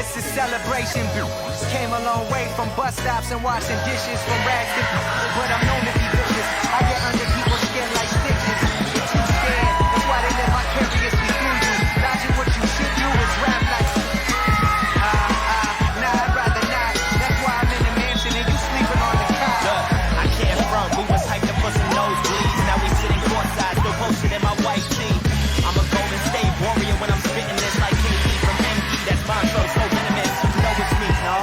It's a celebration. Came a long way from bus stops and washing dishes from rags to but I'm known to be vicious. I get under people's skin like stitches. You're too scared. That's why they live vicariously through you. Dodging what you should do is rap like nah, I'd rather not. That's why I'm in the mansion and you sleeping on the couch. Look, I can't front. We was hyped up for some nosebleeds. Now we sitting courtside, still posted in my white tee. I'm a Golden State Warrior when I'm spitting this like KD from MD. That's Montrose, so venomous. You know it's me. No,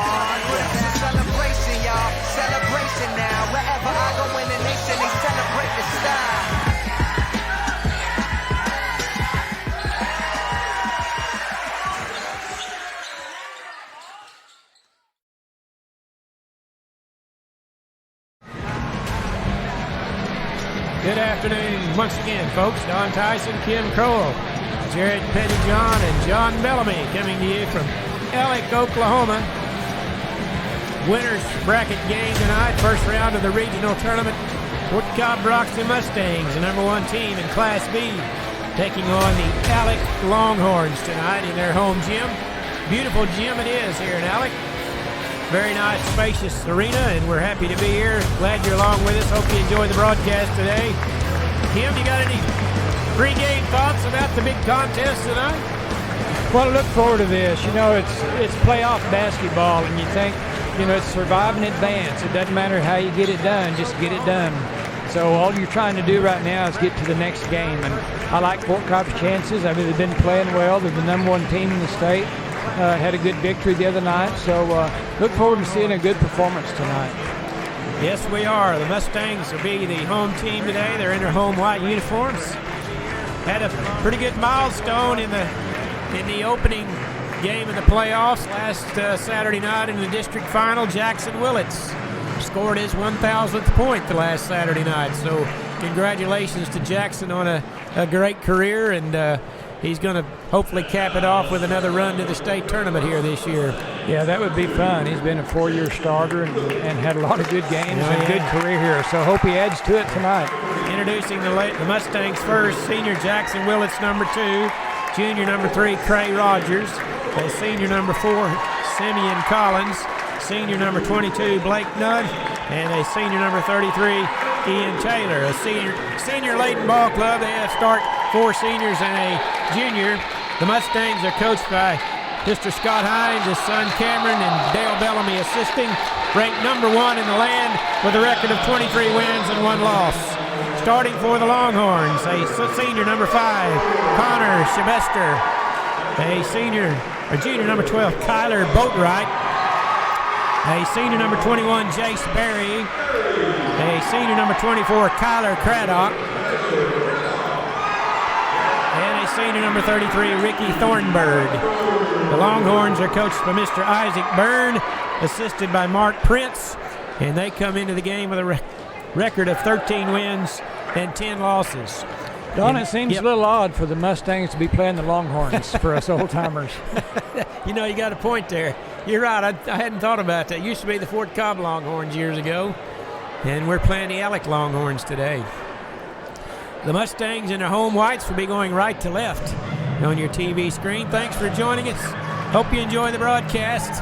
it's a celebration, y'all. Celebration now. Wherever I go in the nation, they celebrate the style. Good afternoon once again, folks. Don Tyson, Kim Crowell, Jared Pettyjohn, and John Bellamy coming to you from Alec, Oklahoma. Winners bracket game tonight, first round of the regional tournament. Fort Cobb Broxton Mustangs, the number one team in Class B, taking on the Alec Longhorns tonight in their home gym. Beautiful gym it is here in Alec. Very nice, spacious arena, and we're happy to be here. Glad you're along with us. Hope you enjoy the broadcast today. Kim, you got any pre-game thoughts about the big contest tonight? Well, I look forward to this. You know, it's playoff basketball, and you think, you know, it's survive and advance. It doesn't matter how you get it done, just get it done. So all you're trying to do right now is get to the next game, and I like Fort Cobb's chances. I mean, they've been playing well. They're the number one team in the state. Had a good victory the other night, so look forward to seeing a good performance tonight. Yes, we are. The Mustangs will be the home team today. They're in their home white uniforms. Had a pretty good milestone in the opening game of the playoffs last Saturday night in the district final. Jackson Willits scored his 1,000th point the last Saturday night. So congratulations to Jackson on a great career, and he's going to hopefully cap it off with another run to the state tournament here this year. Yeah, that would be fun. He's been a four-year starter and had a lot of good games and good career here, so hope he adds to it tonight. Introducing the Mustangs first, senior Jackson Willits, number 2, junior number 3, Cray Rogers, a senior number 4, Simeon Collins, senior number 22, Blake Nudd, and a senior number 33, Ian Taylor. A senior Layton Ball Club. They have start 4 seniors and a junior. The Mustangs are coached by Mr. Scott Hines, his son Cameron, and Dale Bellamy assisting. Ranked number 1 in the land with a record of 23 wins and 1 loss. Starting for the Longhorns, a senior number 5, Connor Sylvester. A junior number 12, Kyler Boatwright. A senior number 21, Jace Berry. A senior number 24, Kyler Craddock. And a senior number 33, Ricky Thornburg. The Longhorns are coached by Mr. Isaac Byrne, assisted by Mark Prince, and they come into the game with a record of 13 wins and 10 losses. Don, it seems a little odd for the Mustangs to be playing the Longhorns for us old-timers. You know, you got a point there. You're right. I hadn't thought about that. It used to be the Fort Cobb Longhorns years ago, and we're playing the Alec Longhorns today. The Mustangs in their home whites will be going right to left on your TV screen. Thanks for joining us. Hope you enjoy the broadcast.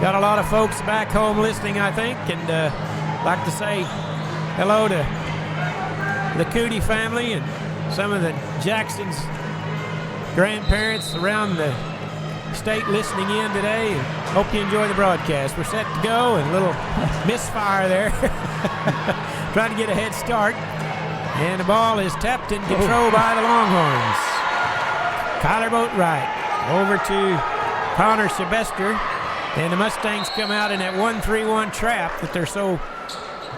Got a lot of folks back home listening, I think, and like to say hello to the Cootie family and some of the Jackson's grandparents around the state listening in today. And hope you enjoy the broadcast. We're set to go, and a little misfire there. Trying to get a head start. And the ball is tapped and controlled by the Longhorns. Kyler Boatwright over to Connor Sylvester. And the Mustangs come out in that 1-3-1 trap that they're so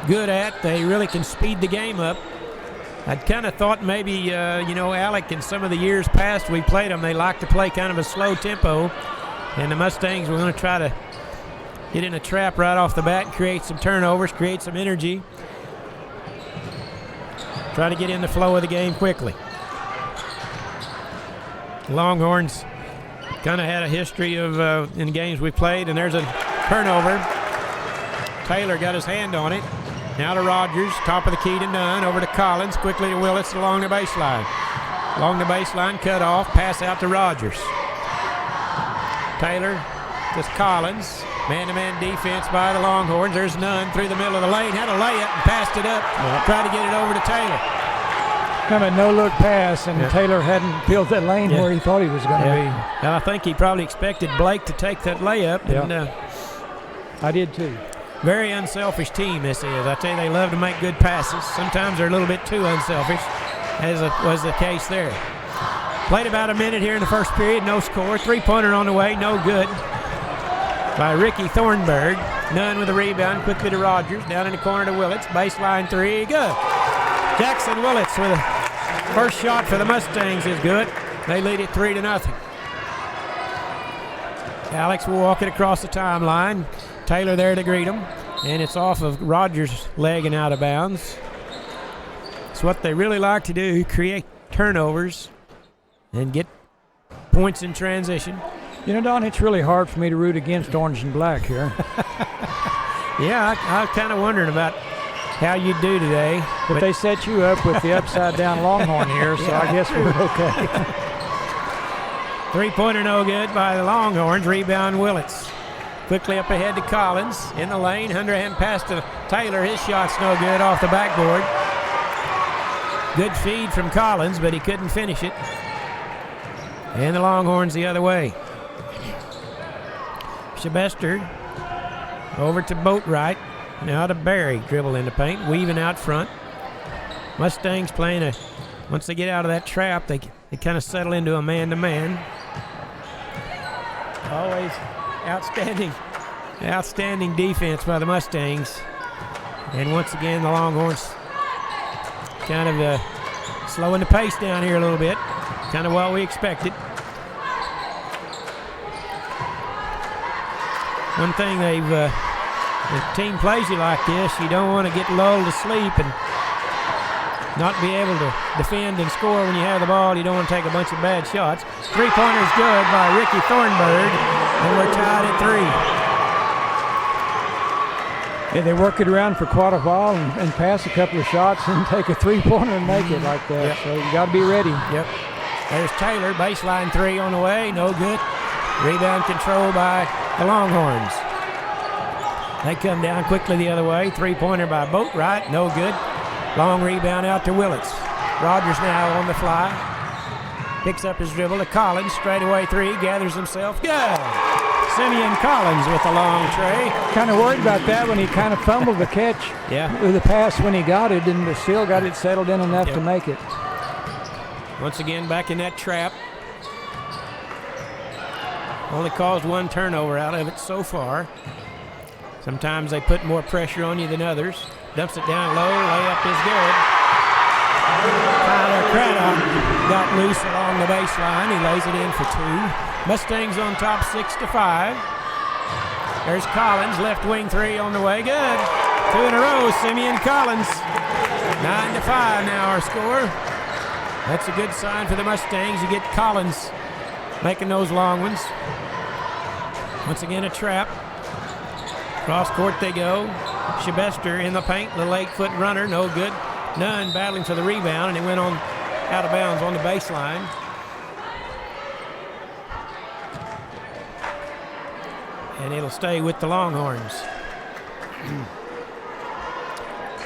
good at. They really can speed the game up. I'd kind of thought maybe, Alec, in some of the years past we played them, they like to play kind of a slow tempo. And the Mustangs were going to try to get in a trap right off the bat and create some turnovers, create some energy. Try to get in the flow of the game quickly. Longhorns kind of had a history of in games we played, and there's a turnover. Taylor got his hand on it. Now to Rogers, top of the key to Nunn, over to Collins, quickly to Willits along the baseline. Along the baseline, cut off, pass out to Rogers. Taylor to Collins. Man-to-man defense by the Longhorns. There's none through the middle of the lane. Had a layup and passed it up. Tried to get it over to Taylor. Kind of a no-look pass, and Taylor hadn't filled that lane where he thought he was going to be. And I think he probably expected Blake to take that layup. And, I did too. very unselfish team this is. I tell you, they love to make good passes. Sometimes they're a little bit too unselfish, as was the case there. Played about a minute here in the first period. No score. Three-pointer on the way. No good by Ricky Thornburg. None with a rebound. Quickly to Rogers. Down in the corner to Willits. Baseline three. Good. Jackson Willits with a first shot for the Mustangs is good. They lead it 3-0. Alex will walk it across the timeline. Taylor there to greet him. And it's off of Rogers' leg and out of bounds. It's what they really like to do, create turnovers and get points in transition. You know, Don, it's really hard for me to root against orange and black here. Yeah, I was kind of wondering about how you do today. But they set you up with the upside-down Longhorn here, so I guess we're okay. Three-pointer no good by the Longhorns. Rebound Willits. Quickly up ahead to Collins. In the lane. Underhand pass to Taylor. His shot's no good off the backboard. Good feed from Collins, but he couldn't finish it. And the Longhorns the other way. Shabester over to Boatwright. Now to Barry. Dribble in the paint. Weaving out front. Mustangs playing once they get out of that trap, they kind of settle into a man-to-man. Always outstanding defense by the Mustangs. And once again, the Longhorns kind of slowing the pace down here a little bit. Kind of what we expected. One thing the team plays you like this, you don't want to get lulled to sleep and not be able to defend and score when you have the ball. You don't want to take a bunch of bad shots. Three-pointer's good by Ricky Thornburg, and we're tied at 3. Yeah, they work it around for quite a while and pass a couple of shots and take a three-pointer and make it like that. Yep. So you got to be ready. Yep. There's Taylor, baseline three on the way, no good. Rebound control by the Longhorns. They come down quickly the other way. Three-pointer by Boatwright, no good. Long rebound out to Willits. Rogers now on the fly. Picks up his dribble to Collins. Straightaway three. Gathers himself. Good. Simeon Collins with a long tray. Kind of worried about that when he kind of fumbled the catch with the pass when he got it, and still got it settled in enough to make it. Once again back in that trap. Only caused one turnover out of it so far. Sometimes they put more pressure on you than others. Dumps it down low. Layup is good. Tyler Craddock got loose along the baseline. He lays it in for two. Mustangs on top 6-5. There's Collins. Left wing three on the way. Good. Two in a row. Simeon Collins. 9-5 now our score. That's a good sign for the Mustangs. You get Collins making those long ones. Once again a trap. Cross court they go. Shabester in the paint, little 8-foot runner, no good. Nunn battling for the rebound, and it went on out of bounds on the baseline. And it'll stay with the Longhorns.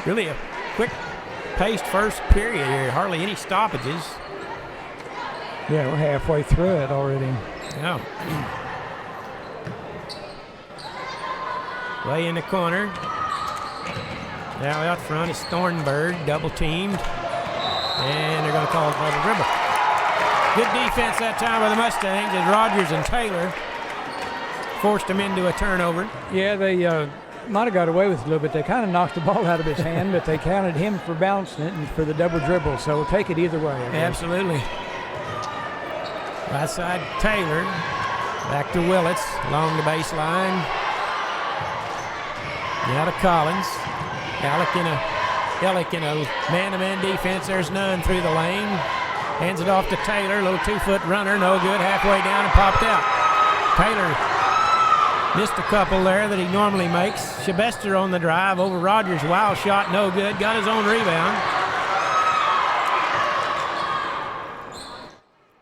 Really a quick-paced first period here. Hardly any stoppages. Yeah, we're halfway through it already. Yeah. Way in the corner. Now out front is Thornburg, double teamed. And they're going to call it double dribble. Good defense that time by the Mustangs as Rogers and Taylor forced them into a turnover. Yeah, they might have got away with it a little bit. They kind of knocked the ball out of his hand, but they counted him for bouncing it and for the double dribble. So we'll take it either way. Absolutely. Right side, Taylor. Back to Willits along the baseline. Now to Collins. Alec in a man-to-man defense. There's none through the lane. Hands it off to Taylor. Little 2-foot runner. No good. Halfway down and popped out. Taylor missed a couple there that he normally makes. Shabester on the drive over Rogers. Wild shot. No good. Got his own rebound.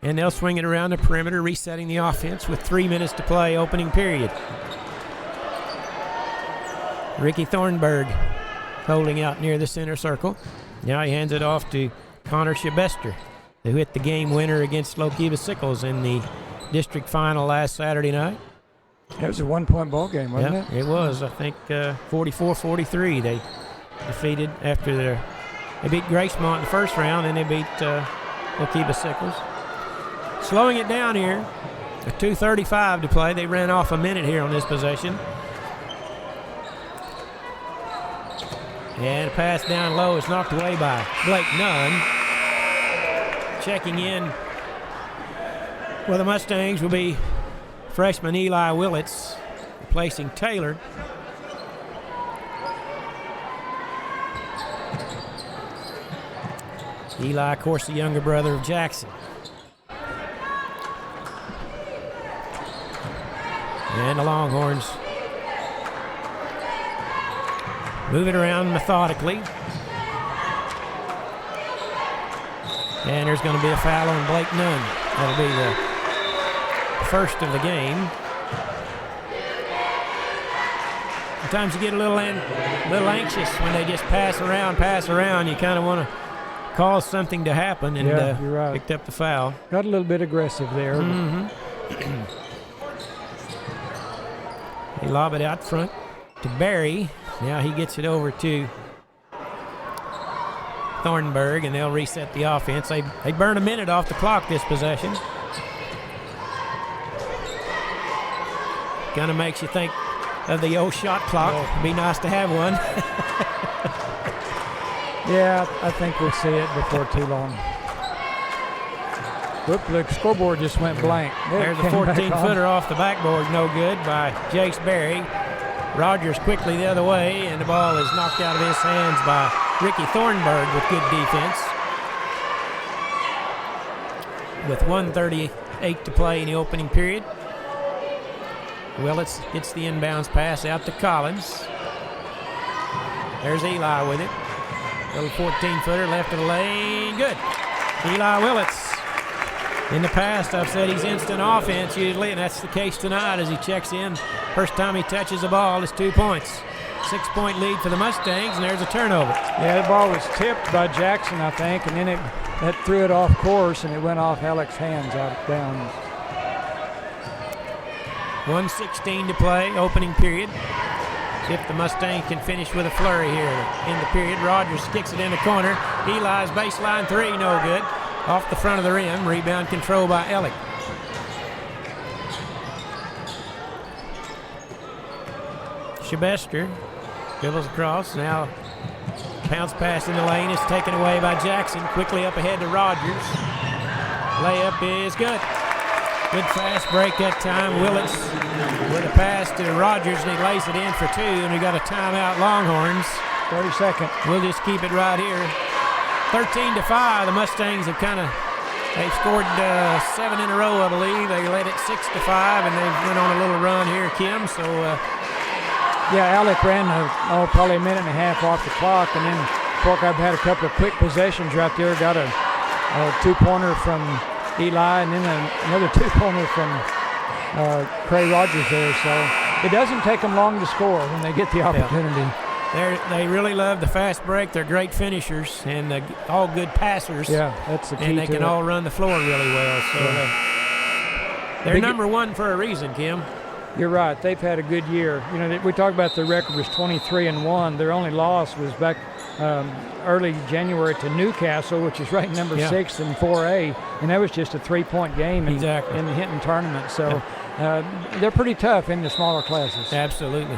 And they'll swing it around the perimeter, resetting the offense with 3 minutes to play, opening period. Ricky Thornburg holding out near the center circle. Now he hands it off to Connor Shabester, who hit the game winner against Lokiva Sickles in the district final last Saturday night. That was a 1-point ball game, wasn't it? It was. I think 44-43 they defeated after they beat Gracemont in the first round, and they beat Lokiva Sickles. Slowing it down here, a 2:35 to play. They ran off a minute here on this possession. And a pass down low is knocked away by Blake Nunn. Checking in for the Mustangs will be freshman Eli Willits, replacing Taylor. Eli, of course, the younger brother of Jackson. And the Longhorns move it around methodically. And there's going to be a foul on Blake Nunn. That'll be the first of the game. Sometimes you get a little anxious when they just pass around. You kind of want to cause something to happen, and you're right. Picked up the foul. Got a little bit aggressive there. They lob it out front to Barry. Now he gets it over to Thornburg, and they'll reset the offense. They burn a minute off the clock this possession. Kind of makes you think of the old shot clock. It'd be nice to have one. Yeah, I think we'll see it before too long. Whoop, the scoreboard just went blank. There's a 14-footer off the backboard, no good, by Jace Berry. Rogers quickly the other way, and the ball is knocked out of his hands by Ricky Thornburg with good defense. With 1:38 to play in the opening period. Willits gets the inbounds pass out to Collins. There's Eli with it. Little 14-footer left of the lane. Good. Eli Willits. In the past, I've said he's instant offense usually, and that's the case tonight as he checks in. First time he touches the ball is 2 points. 6-point lead for the Mustangs, and there's a turnover. Yeah, the ball was tipped by Jackson, I think, and then that threw it off course, and it went off Alex's hands out of bounds. 1:16 to play, opening period. See if the Mustangs can finish with a flurry here in the period. Rogers kicks it in the corner. Eli's baseline three, no good. Off the front of the rim. Rebound control by Ellick. Shabester dribbles across. Now bounce pass in the lane is taken away by Jackson. Quickly up ahead to Rogers. Layup is good. Good fast break that time. Willits with a pass to Rogers, and he lays it in for two, and we got a timeout, Longhorns. 30 seconds. We'll just keep it right here. 13-5. The Mustangs have they've scored 7 in a row, I believe. They led it 6-5, and they went on a little run here, Kim. So, yeah, Alec ran probably a minute and a half off the clock, and then Pork I've had a couple of quick possessions right there. Got a two-pointer from Eli, and then another two-pointer from Cray Rogers there. So it doesn't take them long to score when they get the opportunity. Yeah. They really love the fast break. They're great finishers and all good passers. Yeah, that's the key. And they can all run the floor really well. So they're number one for a reason, Kim. You're right. They've had a good year. You know, we talk about their record was 23-1. Their only loss was back early January to Newcastle, which is ranked number 6 in 4A, and that was just a 3-point game in the Hinton tournament. So they're pretty tough in the smaller classes. Absolutely.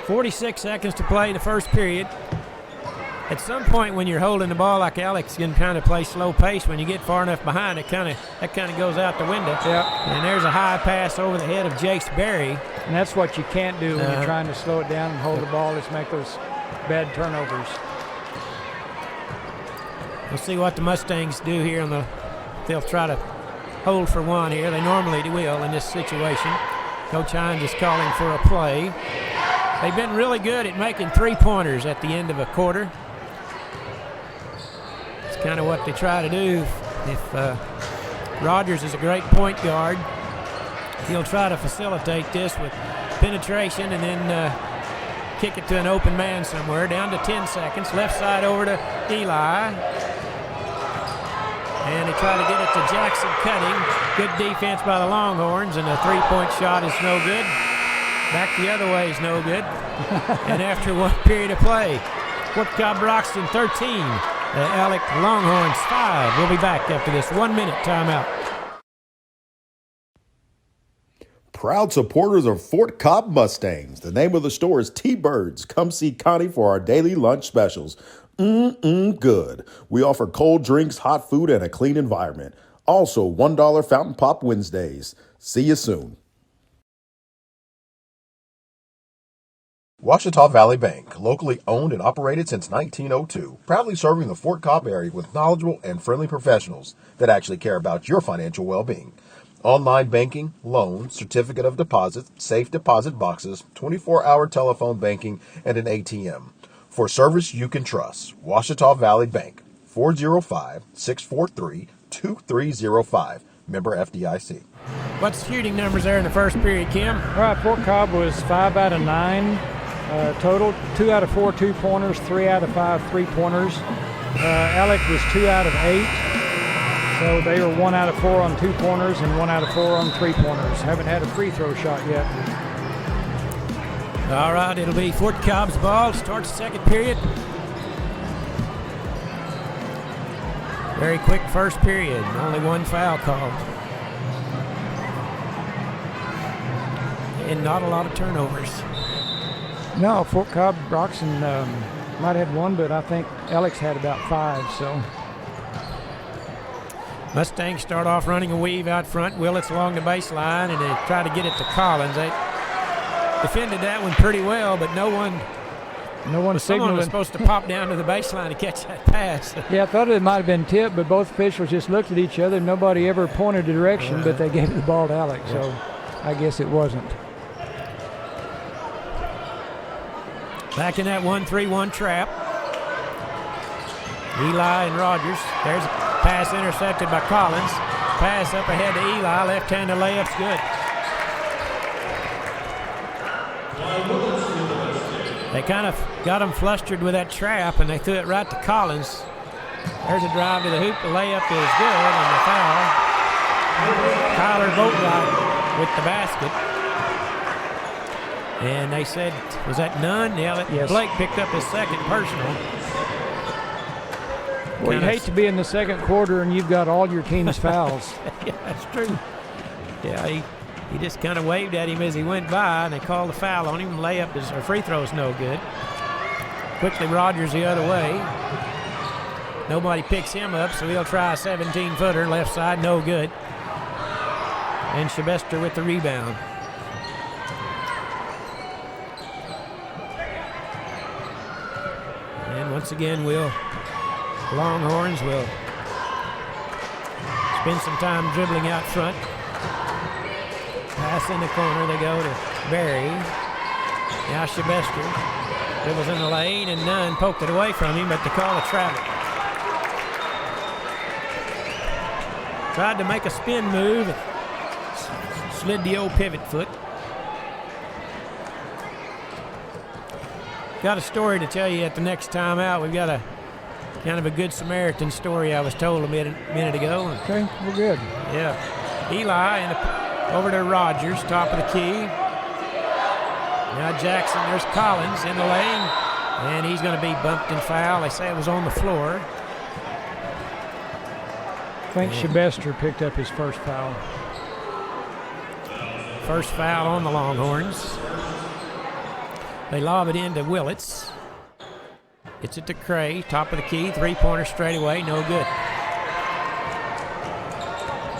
46 seconds to play the first period. At some point when you're holding the ball like Alex, you can kind of play slow pace. When you get far enough behind, that kind of goes out the window. Yeah. And there's a high pass over the head of Jace Berry. And that's what you can't do when you're trying to slow it down and hold the ball, is make those bad turnovers. We'll see what the Mustangs do here. They'll try to hold for one here. They normally will in this situation. Coach Hines is calling for a play. They've been really good at making three-pointers at the end of a quarter. It's kind of what they try to do if Rogers is a great point guard. He'll try to facilitate this with penetration and then kick it to an open man somewhere. Down to 10 seconds. Left side over to Eli. And he tried to get it to Jackson cutting. Good defense by the Longhorns, and a three-point shot is no good. Back the other way is no good. And after one period of play, Fort Cobb Broxton 13, the Alec Longhorns 5. We'll be back after this 1 minute timeout. Proud supporters of Fort Cobb Mustangs. The name of the store is T-Birds. Come see Connie for our daily lunch specials. Good. We offer cold drinks, hot food, and a clean environment. Also, $1 Fountain Pop Wednesdays. See you soon. Ouachita Valley Bank, locally owned and operated since 1902, proudly serving the Fort Cobb area with knowledgeable and friendly professionals that actually care about your financial well-being. Online banking, loans, certificate of deposit, safe deposit boxes, 24-hour telephone banking, and an ATM. For service you can trust, Ouachita Valley Bank, 405-643-2305. Member FDIC. What's shooting numbers there in the first period, Kim? All right, Fort Cobb was 5 out of 9 total. 2 out of 4 2-pointers, 3 out of 5 3-pointers. Alec was 2 out of 8. So they were 1 out of 4 on 2-pointers and 1 out of 4 on 3-pointers. Haven't had a free throw shot yet. All right, it'll be Fort Cobb's ball. Starts the second period. Very quick first period. Only one foul called. And not a lot of turnovers. No, Fort Cobb Broxton might have had one, but I think Alex had about 5. So Mustangs start off running a weave out front. Willits along the baseline, and they try to get it to Collins. They defended that one pretty well, but no one signaling. was supposed to pop down to the baseline to catch that pass. Yeah, I thought it might have been tipped, but both officials just looked at each other. Nobody ever pointed the direction, but they gave the ball to Alex, so I guess it wasn't. Back in that 1-3-1 trap. Eli and Rogers. There's a pass intercepted by Collins. Pass up ahead to Eli. Left-handed layup's good. They kind of got him flustered with that trap, and they threw it right to Collins. There's a drive to the hoop. The layup is good, and the foul. Tyler Boatwright with the basket. And they said, was that none? Yeah, yes. Blake picked up his second personal. Well, you hate to be in the second quarter and you've got all your team's fouls. Yeah, that's true. Yeah, he just kind of waved at him as he went by, and they called a foul on him. Layup is, or free throw is no good. Quickly Rogers the other way. Nobody picks him up, so he'll try a 17-footer. Left side, no good. And Shabester with the rebound. And once again, Longhorns will spend some time dribbling out front. Pass in the corner, they go to Barry. Now Shabester dribbles in the lane, and Nunn poked it away from him, but they call a travel. Tried to make a spin move, and slid the old pivot foot. Got a story to tell you at the next time out. We've got a kind of a good Samaritan story I was told a minute ago. Okay, we're good. Yeah. Eli over to Rogers, top of the key. Now Jackson, there's Collins in the lane, and he's going to be bumped and fouled. They say it was on the floor. I think Shabester picked up his first foul. First foul on the Longhorns. They lob it into Willits. Gets it to Cray, top of the key, three-pointer straight away, no good.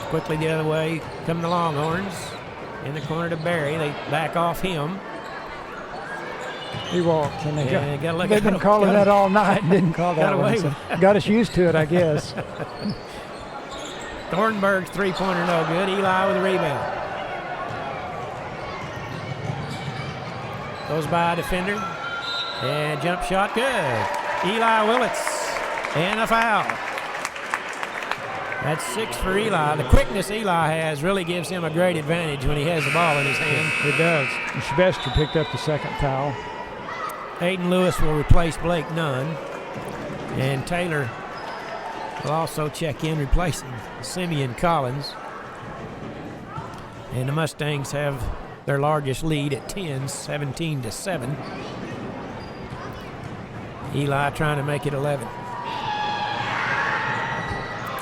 Quickly the other way come the Longhorns. In the corner to Barry, they back off him. He walked, and they've been calling that all night and didn't call that away one. So got us used to it, I guess. Thornburg's three-pointer no good. Eli with a rebound. Goes by a defender. And jump shot good. Eli Willits. And a foul. That's 6 for Eli. The quickness Eli has really gives him a great advantage when he has the ball in his hand. It does. Sylvester picked up the second foul. Aiden Lewis will replace Blake Nunn. And Taylor will also check in, replacing Simeon Collins. And the Mustangs have their largest lead at 10, 17-7. Eli trying to make it 11.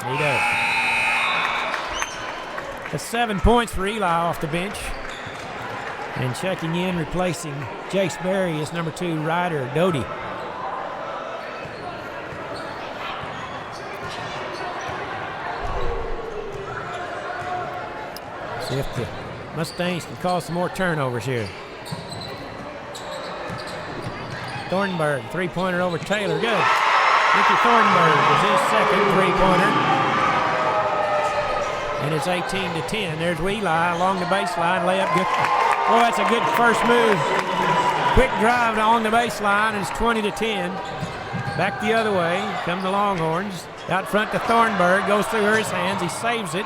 He does. That's 7 points for Eli off the bench. And checking in, replacing Jace Berry is number 2, Ryder Doty. See if the Mustangs can cause some more turnovers here. Thornburg, three-pointer over Taylor, good. Ricky Thornburg is his second three-pointer. And it's 18-10. There's Eli along the baseline, layup good. Oh, that's a good first move. Quick drive along the baseline, and it's 20-10. Back the other way, come the Longhorns. Out front to Thornburg, goes through his hands, he saves it.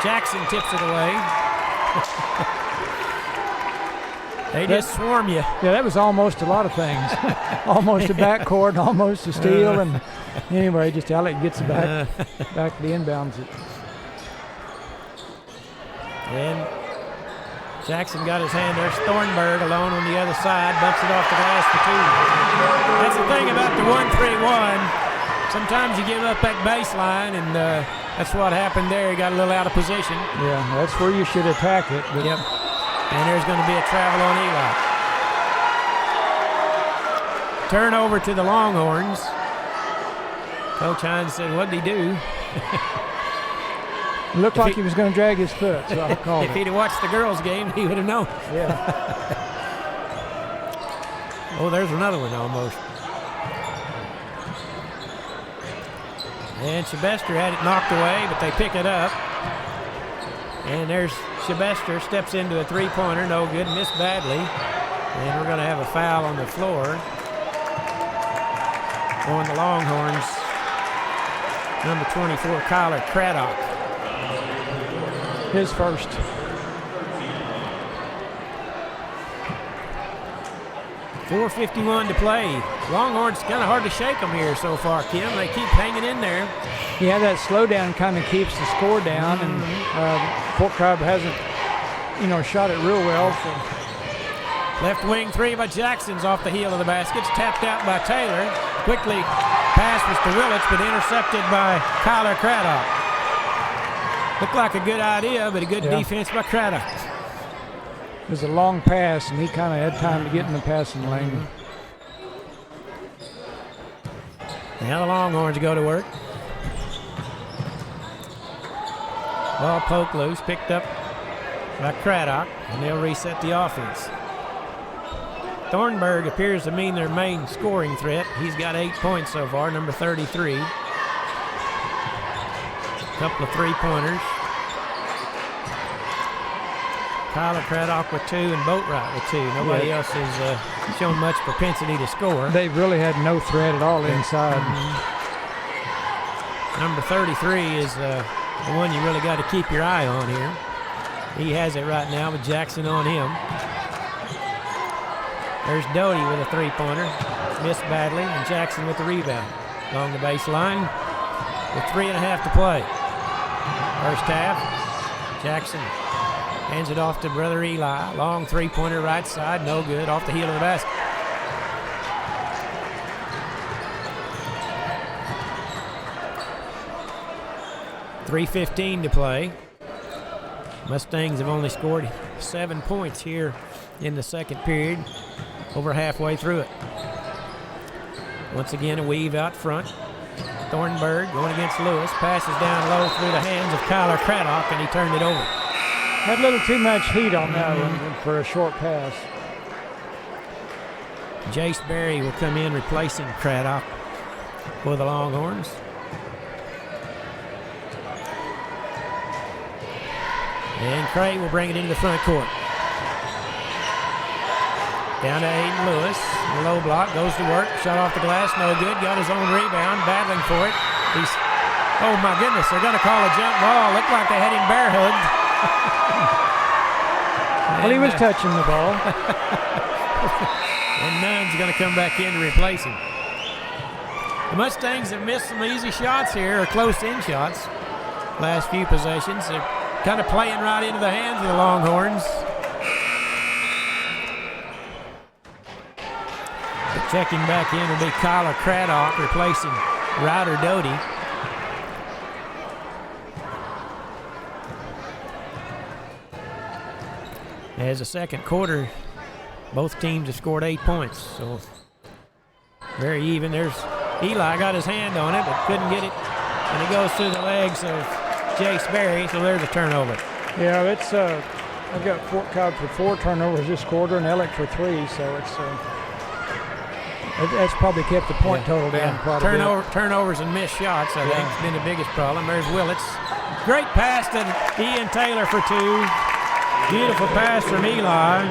Jackson tips it away. They just swarm you. Yeah, that was almost a lot of things. Almost a backcourt, almost a steal, and anyway, just Alec gets it back to the inbounds it. And Jackson got his hand there. Thornburg alone on the other side, bumps it off the glass for 2. That's the thing about the 1-3-1. Sometimes you give up that baseline, and that's what happened there. He got a little out of position. Yeah, that's where you should attack it. But yep. And there's going to be a travel on Eli. Turnover to the Longhorns. Coach Hines said, what'd he do? It looked like he was going to drag his foot, so I called If he'd have watched the girls' game, he would have known. Yeah. Oh, there's another one almost. And Sylvester had it knocked away, but they pick it up. And there's Sylvester, steps into a three-pointer, no good, missed badly. And we're going to have a foul on the floor on the Longhorns. Number 24, Kyler Craddock. His first. .451 to play. Longhorns kind of hard to shake them here so far, Kim. They keep hanging in there. Yeah, that slowdown kind of keeps the score down, and Fort Cobb hasn't, shot it real well. So. Left wing three by Jackson's off the heel of the basket. It's tapped out by Taylor. Quickly pass was to Willits, but intercepted by Kyler Craddock. Looked like a good idea, but a good defense by Craddock. It was a long pass, and he kind of had time to get in the passing lane. Now the Longhorns go to work. Ball poked loose, picked up by Craddock, and they'll reset the offense. Thornburg appears to mean their main scoring threat. He's got 8 points so far, number 33. A couple of three-pointers. Kyler Craddock with 2 and Boatwright with 2. Nobody else has shown much propensity to score. They've really had no threat at all inside. Number 33 is the one you really got to keep your eye on here. He has it right now with Jackson on him. There's Doty with a three-pointer. Missed badly, and Jackson with the rebound. Along the baseline with 3.5 to play. First half, Jackson hands it off to brother Eli. Long three-pointer right side, no good, off the heel of the basket. .3:15 to play. Mustangs have only scored 7 points here in the second period, over halfway through it. Once again, a weave out front. Thornburg going against Lewis, passes down low through the hands of Kyler Craddock, and he turned it over. Had a little too much heat on that one for a short pass. Jace Berry will come in replacing Craddock for the Longhorns. And Cray will bring it into the front court. Down to Aiden Lewis. The low block, goes to work. Shot off the glass, no good. Got his own rebound, battling for it. He's Oh my goodness, they're going to call a jump ball. Looked like they had him bear hugged. Well, he was touching the ball. And Nunn's going to come back in to replace him. The Mustangs have missed some easy shots here, or close-in shots, last few possessions. They're kind of playing right into the hands of the Longhorns. But checking back in will be Kyler Craddock replacing Ryder Doty. As the second quarter, both teams have scored 8 points, so very even. There's Eli, got his hand on it, but couldn't get it, and it goes through the legs of Jace Berry, so there's a turnover. Yeah, it's I've got Fort Cobb for 4 turnovers this quarter and Ellick for 3, so it's that's probably kept the point total down quite a bit. Turnovers and missed shots, I think, has been the biggest problem. There's Willits. Great pass to Ian Taylor for 2. Beautiful pass from Eli.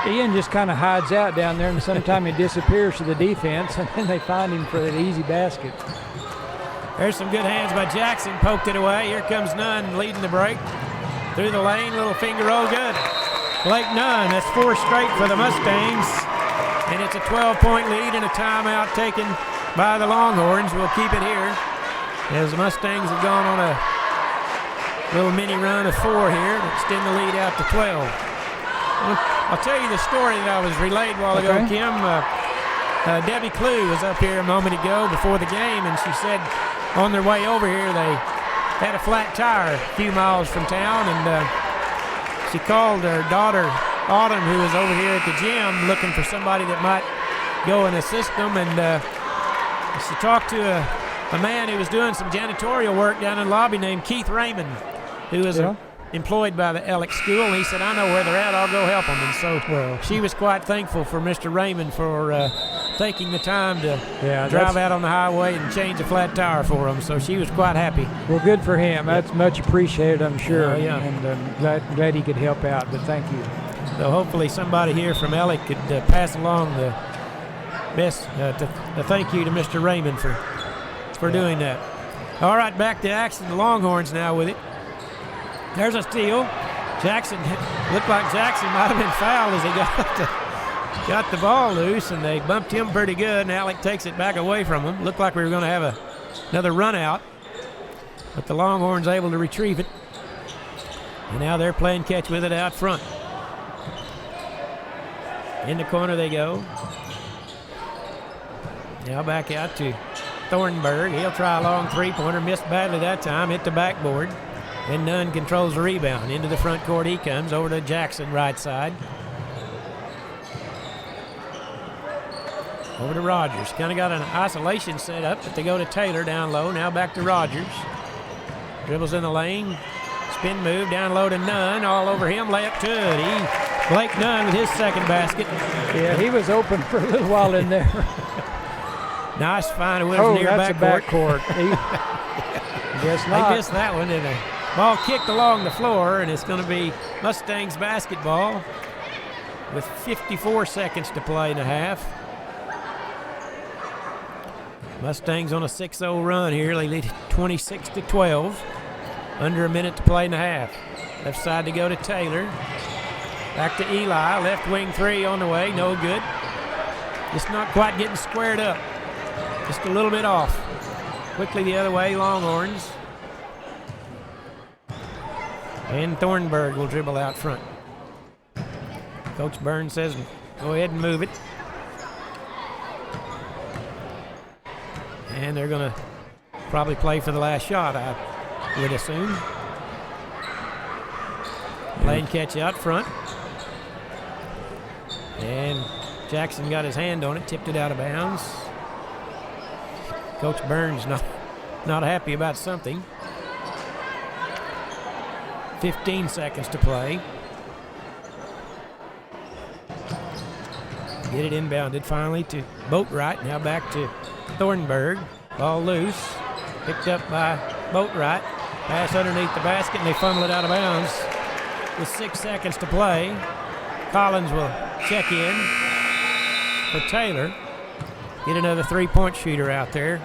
Ian just kind of hides out down there, and sometimes he disappears to the defense, and then they find him for that easy basket. There's some good hands by Jackson. Poked it away. Here comes Nunn leading the break. Through the lane, little finger roll, good. Blake Nunn, that's 4 straight for the Mustangs. And it's a 12-point lead and a timeout taken by the Longhorns. We'll keep it here as the Mustangs have gone on a little mini run of 4 here to extend the lead out to 12. I'll tell you the story that I was relayed a while ago, Kim. Debbie Clue was up here a moment ago before the game, and she said on their way over here they had a flat tire a few miles from town, and she called her daughter Autumn, who was over here at the gym looking for somebody that might go and assist them, and she talked to a man who was doing some janitorial work down in the lobby named Keith Raymond, who was employed by the Ellick School, and he said, I know where they're at, I'll go help them. And so she was quite thankful for Mr. Raymond for taking the time to drive out on the highway and change a flat tire for them, so she was quite happy. Well, good for him. That's much appreciated, I'm sure, and glad he could help out, but thank you. So hopefully somebody here from Ellick could pass along the best the thank you to Mr. Raymond for doing that. All right, back to action. The Longhorns now with it. There's a steal. Jackson, looked like Jackson might have been fouled as he got the ball loose, and they bumped him pretty good, and Alec takes it back away from him. Looked like we were going to have another run out, but the Longhorns able to retrieve it. And now they're playing catch with it out front. In the corner they go. Now back out to Thornburg. He'll try a long three-pointer. Missed badly that time. Hit the backboard. And Nunn controls the rebound. Into the front court he comes. Over to Jackson, right side. Over to Rogers. Kind of got an isolation set up, but they go to Taylor down low. Now back to Rogers. Dribbles in the lane. Spin move down low to Nunn. All over him. Layup good. Blake Nunn with his second basket. Yeah, he was open for a little while in there. Nice find. It was near that's backcourt. A backcourt. Guess not. They missed that one, didn't they? Ball kicked along the floor, and it's going to be Mustangs basketball with 54 seconds to play and a half. Mustangs on a 6-0 run here. They lead 26-12. Under a minute to play and a half. Left side to go to Taylor. Back to Eli. Left wing three on the way. No good. Just not quite getting squared up. Just a little bit off. Quickly the other way, Longhorns. And Thornburg will dribble out front. Coach Burns says, go ahead and move it. And they're going to probably play for the last shot, I would assume. Playing catch out front. And Jackson got his hand on it, tipped it out of bounds. Coach Burns not happy about something. 15 seconds to play. Get it inbounded finally to Boatwright. Now back to Thornburg. Ball loose. Picked up by Boatwright. Pass underneath the basket, and they funnel it out of bounds. With 6 seconds to play, Collins will check in for Taylor. Get another three-point shooter out there.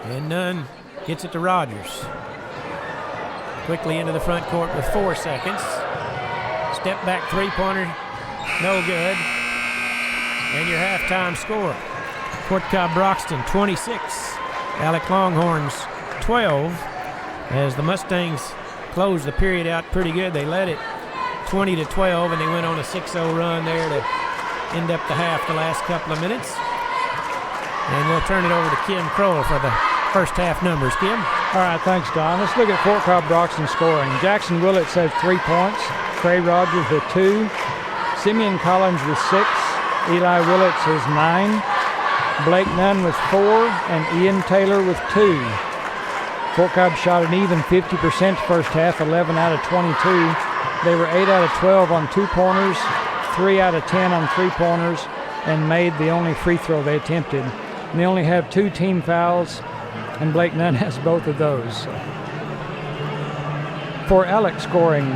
And Nunn gets it to Rogers. Quickly into the front court with 4 seconds. Step back three-pointer, no good. And your halftime score. Fort Cobb Broxton 26, Alec Longhorns 12. As the Mustangs closed the period out pretty good. They led it 20-12, and they went on a 6-0 run there to end up the half the last couple of minutes. And we'll turn it over to Kim Kroll for the first half numbers. Kim? All right, thanks, Don. Let's look at Fort Cobb Broxton scoring. Jackson Willits has 3 points. Trey Rogers with 2. Simeon Collins with 6. Eli Willits has 9. Blake Nunn with 4. And Ian Taylor with 2. Fort Cobb shot an even 50% first half, 11 out of 22. They were 8 out of 12 on 2-pointers, 3 out of 10 on 3-pointers, and made the only free throw they attempted. And they only have 2 team fouls, and Blake Nunn has both of those. For Alec scoring,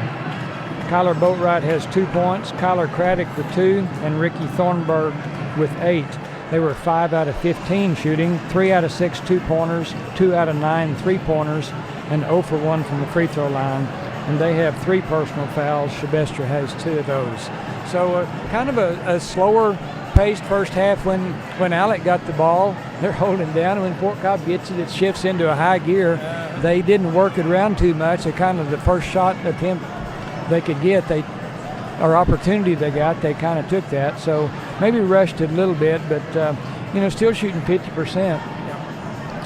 Kyler Boatwright has 2 points, Kyler Craddock with 2, and Ricky Thornburg with 8. They were 5 out of 15 shooting, 3 out of 6 2-pointers, 2 out of 9 3-pointers, and 0 for 1 from the free throw line. And they have 3 personal fouls. Shabestra has 2 of those. So kind of a slower paced first half when Alec got the ball. They're holding down, and when Fort Cobb gets it, it shifts into a high gear. They didn't work it around too much. They kind of, the first shot attempt they could get, or opportunity they got, they kind of took that. So maybe rushed it a little bit, but still shooting 50%.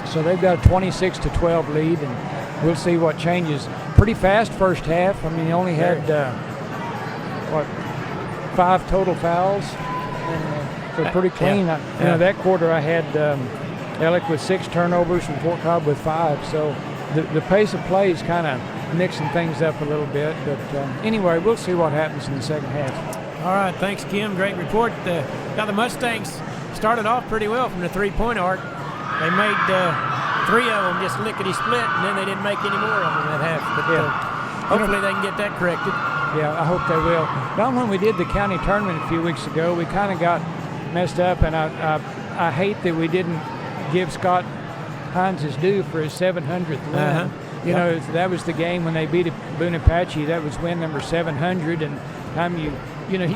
So they've got a 26-12 lead, and we'll see what changes. Pretty fast first half. I mean, they only had 5 total fouls, and so pretty clean. That quarter I had Alec with 6 turnovers and Fort Cobb with 5. So the pace of play is kind of mixing things up a little bit. But anyway, we'll see what happens in the second half. All right, thanks, Kim. Great report. Now the Mustangs started off pretty well from the three-point arc. They made 3 of them just lickety-split, and then they didn't make any more of them that half. But hopefully they can get that corrected. Yeah, I hope they will. Don, when we did the county tournament a few weeks ago, we kind of got messed up, and I hate that we didn't give Scott Hines his due for his 700th win. That was the game when they beat Boone Apache. That was win number 700, and time you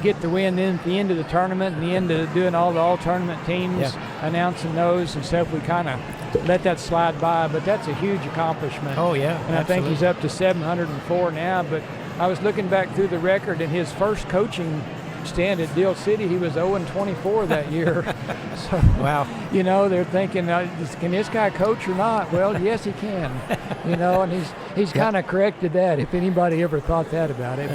get the win then at the end of the tournament and the end of doing all the all-tournament teams, announcing those and stuff, we kind of let that slide by, but that's a huge accomplishment. Oh, yeah, and absolutely. I think he's up to 704 now, but I was looking back through the record, and his first coaching stint at Deal City, he was 0-24 that year. So, wow. They're thinking, can this guy coach or not? Well, yes, he can. And he's kind of corrected that, if anybody ever thought that about it.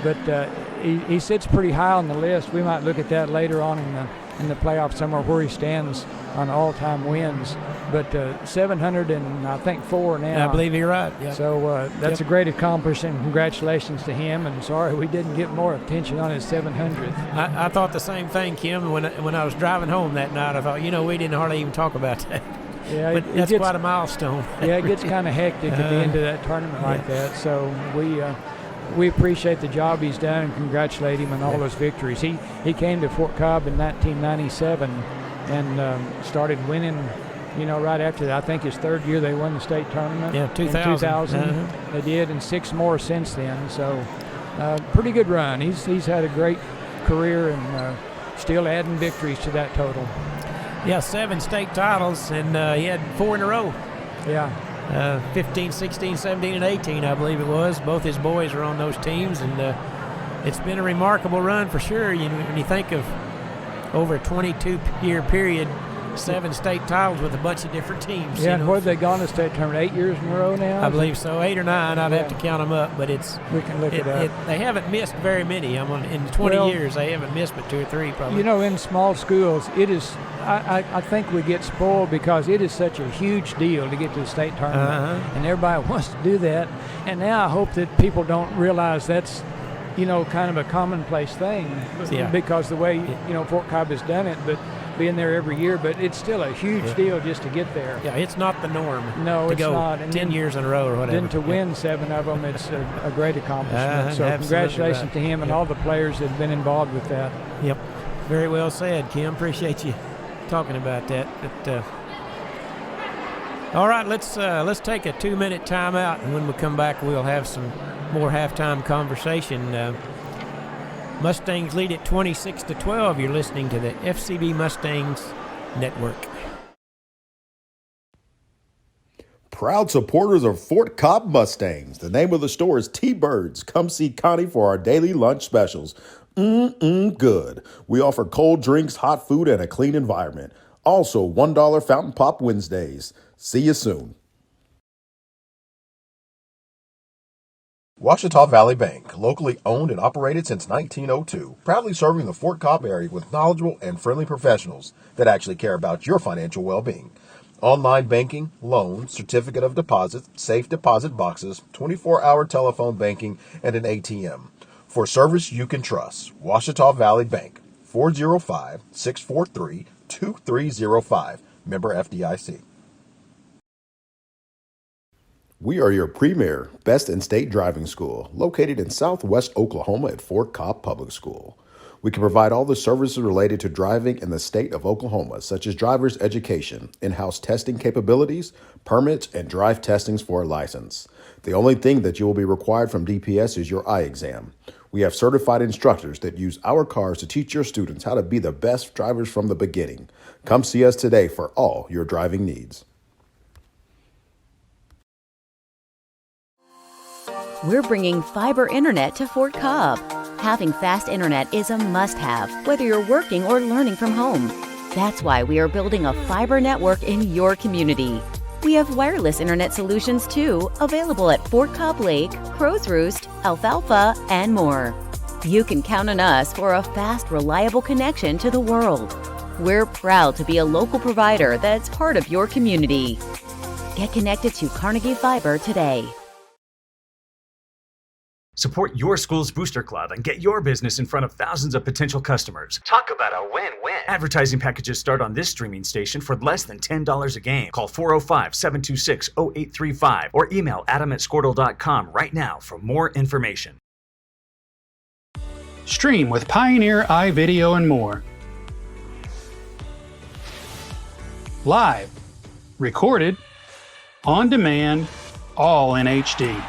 But he sits pretty high on the list. We might look at that later on in the playoffs somewhere where he stands on all-time wins. But 700 and I think 4 now. I believe you're right. Yep. So that's a great accomplishment. Congratulations to him. And sorry we didn't get more attention on his 700th. I thought the same thing, Kim. When I was driving home that night, I thought, we didn't hardly even talk about that. Yeah, but that's quite a milestone. Yeah, it gets kind of hectic at the end of that tournament like that. So we appreciate the job he's done and congratulate him on all those victories. He came to Fort Cobb in 1997 and started winning. Right after that, I think his 3rd year they won the state tournament. Yeah, 2000. They did, and 6 more since then. So, pretty good run. He's had a great career and still adding victories to that total. Yeah, 7 state titles, and he had 4 in a row. Yeah. 15, 16, 17, and 18, I believe it was. Both his boys are on those teams, and it's been a remarkable run for sure. When you think of over a 22-year period, 7 state titles with a bunch of different teams. Yeah, and what have they gone to state tournament? 8 years in a row now? I believe so, 8 or 9. I'd have to count them up, but we can look it up. They haven't missed very many. In 20 years, they haven't missed but 2 or 3 probably. In small schools, it is. I think we get spoiled because it is such a huge deal to get to the state tournament, and everybody wants to do that. And now I hope that people don't realize that's kind of a commonplace thing because the way Fort Cobb has done it, but being there every year, but it's still a huge deal just to get there. Yeah, it's not the norm. No, it's go not. And 10 years in a row or whatever. Then to win 7 of them, it's a great accomplishment. So congratulations to him and all the players that have been involved with that. Yep, very well said, Kim. Appreciate you talking about that. But All right, let's take a 2-minute timeout, and when we come back, we'll have some more halftime conversation. Mustangs lead at 26-12. You're listening to the FCB Mustangs Network. Proud supporters of Fort Cobb Mustangs. The name of the store is T-Birds. Come see Connie for our daily lunch specials. Good. We offer cold drinks, hot food, and a clean environment. Also, $1 Fountain Pop Wednesdays. See you soon. Ouachita Valley Bank, locally owned and operated since 1902, proudly serving the Fort Cobb area with knowledgeable and friendly professionals that actually care about your financial well-being. Online banking, loans, certificate of deposit, safe deposit boxes, 24-hour telephone banking, and an ATM. For service you can trust, Ouachita Valley Bank, 405-643-2305, member FDIC. We are your premier, best in state driving school, located in Southwest Oklahoma at Fort Cobb Public School. We can provide all the services related to driving in the state of Oklahoma, such as driver's education, in-house testing capabilities, permits, and drive testings for a license. The only thing that you will be required from DPS is your eye exam. We have certified instructors that use our cars to teach your students how to be the best drivers from the beginning. Come see us today for all your driving needs. We're bringing fiber internet to Fort Cobb. Having fast internet is a must-have, whether you're working or learning from home. That's why we are building a fiber network in your community. We have wireless internet solutions too, available at Fort Cobb Lake, Crow's Roost, Alfalfa, and more. You can count on us for a fast, reliable connection to the world. We're proud to be a local provider that's part of your community. Get connected to Carnegie Fiber today. Support your school's booster club and get your business in front of thousands of potential customers. Talk about a win-win. Advertising packages start on this streaming station for less than $10 a game. Call 405-726-0835 or email adam@squirtle.com right now for more information. Stream with Pioneer iVideo and more. Live, recorded, on demand, all in HD.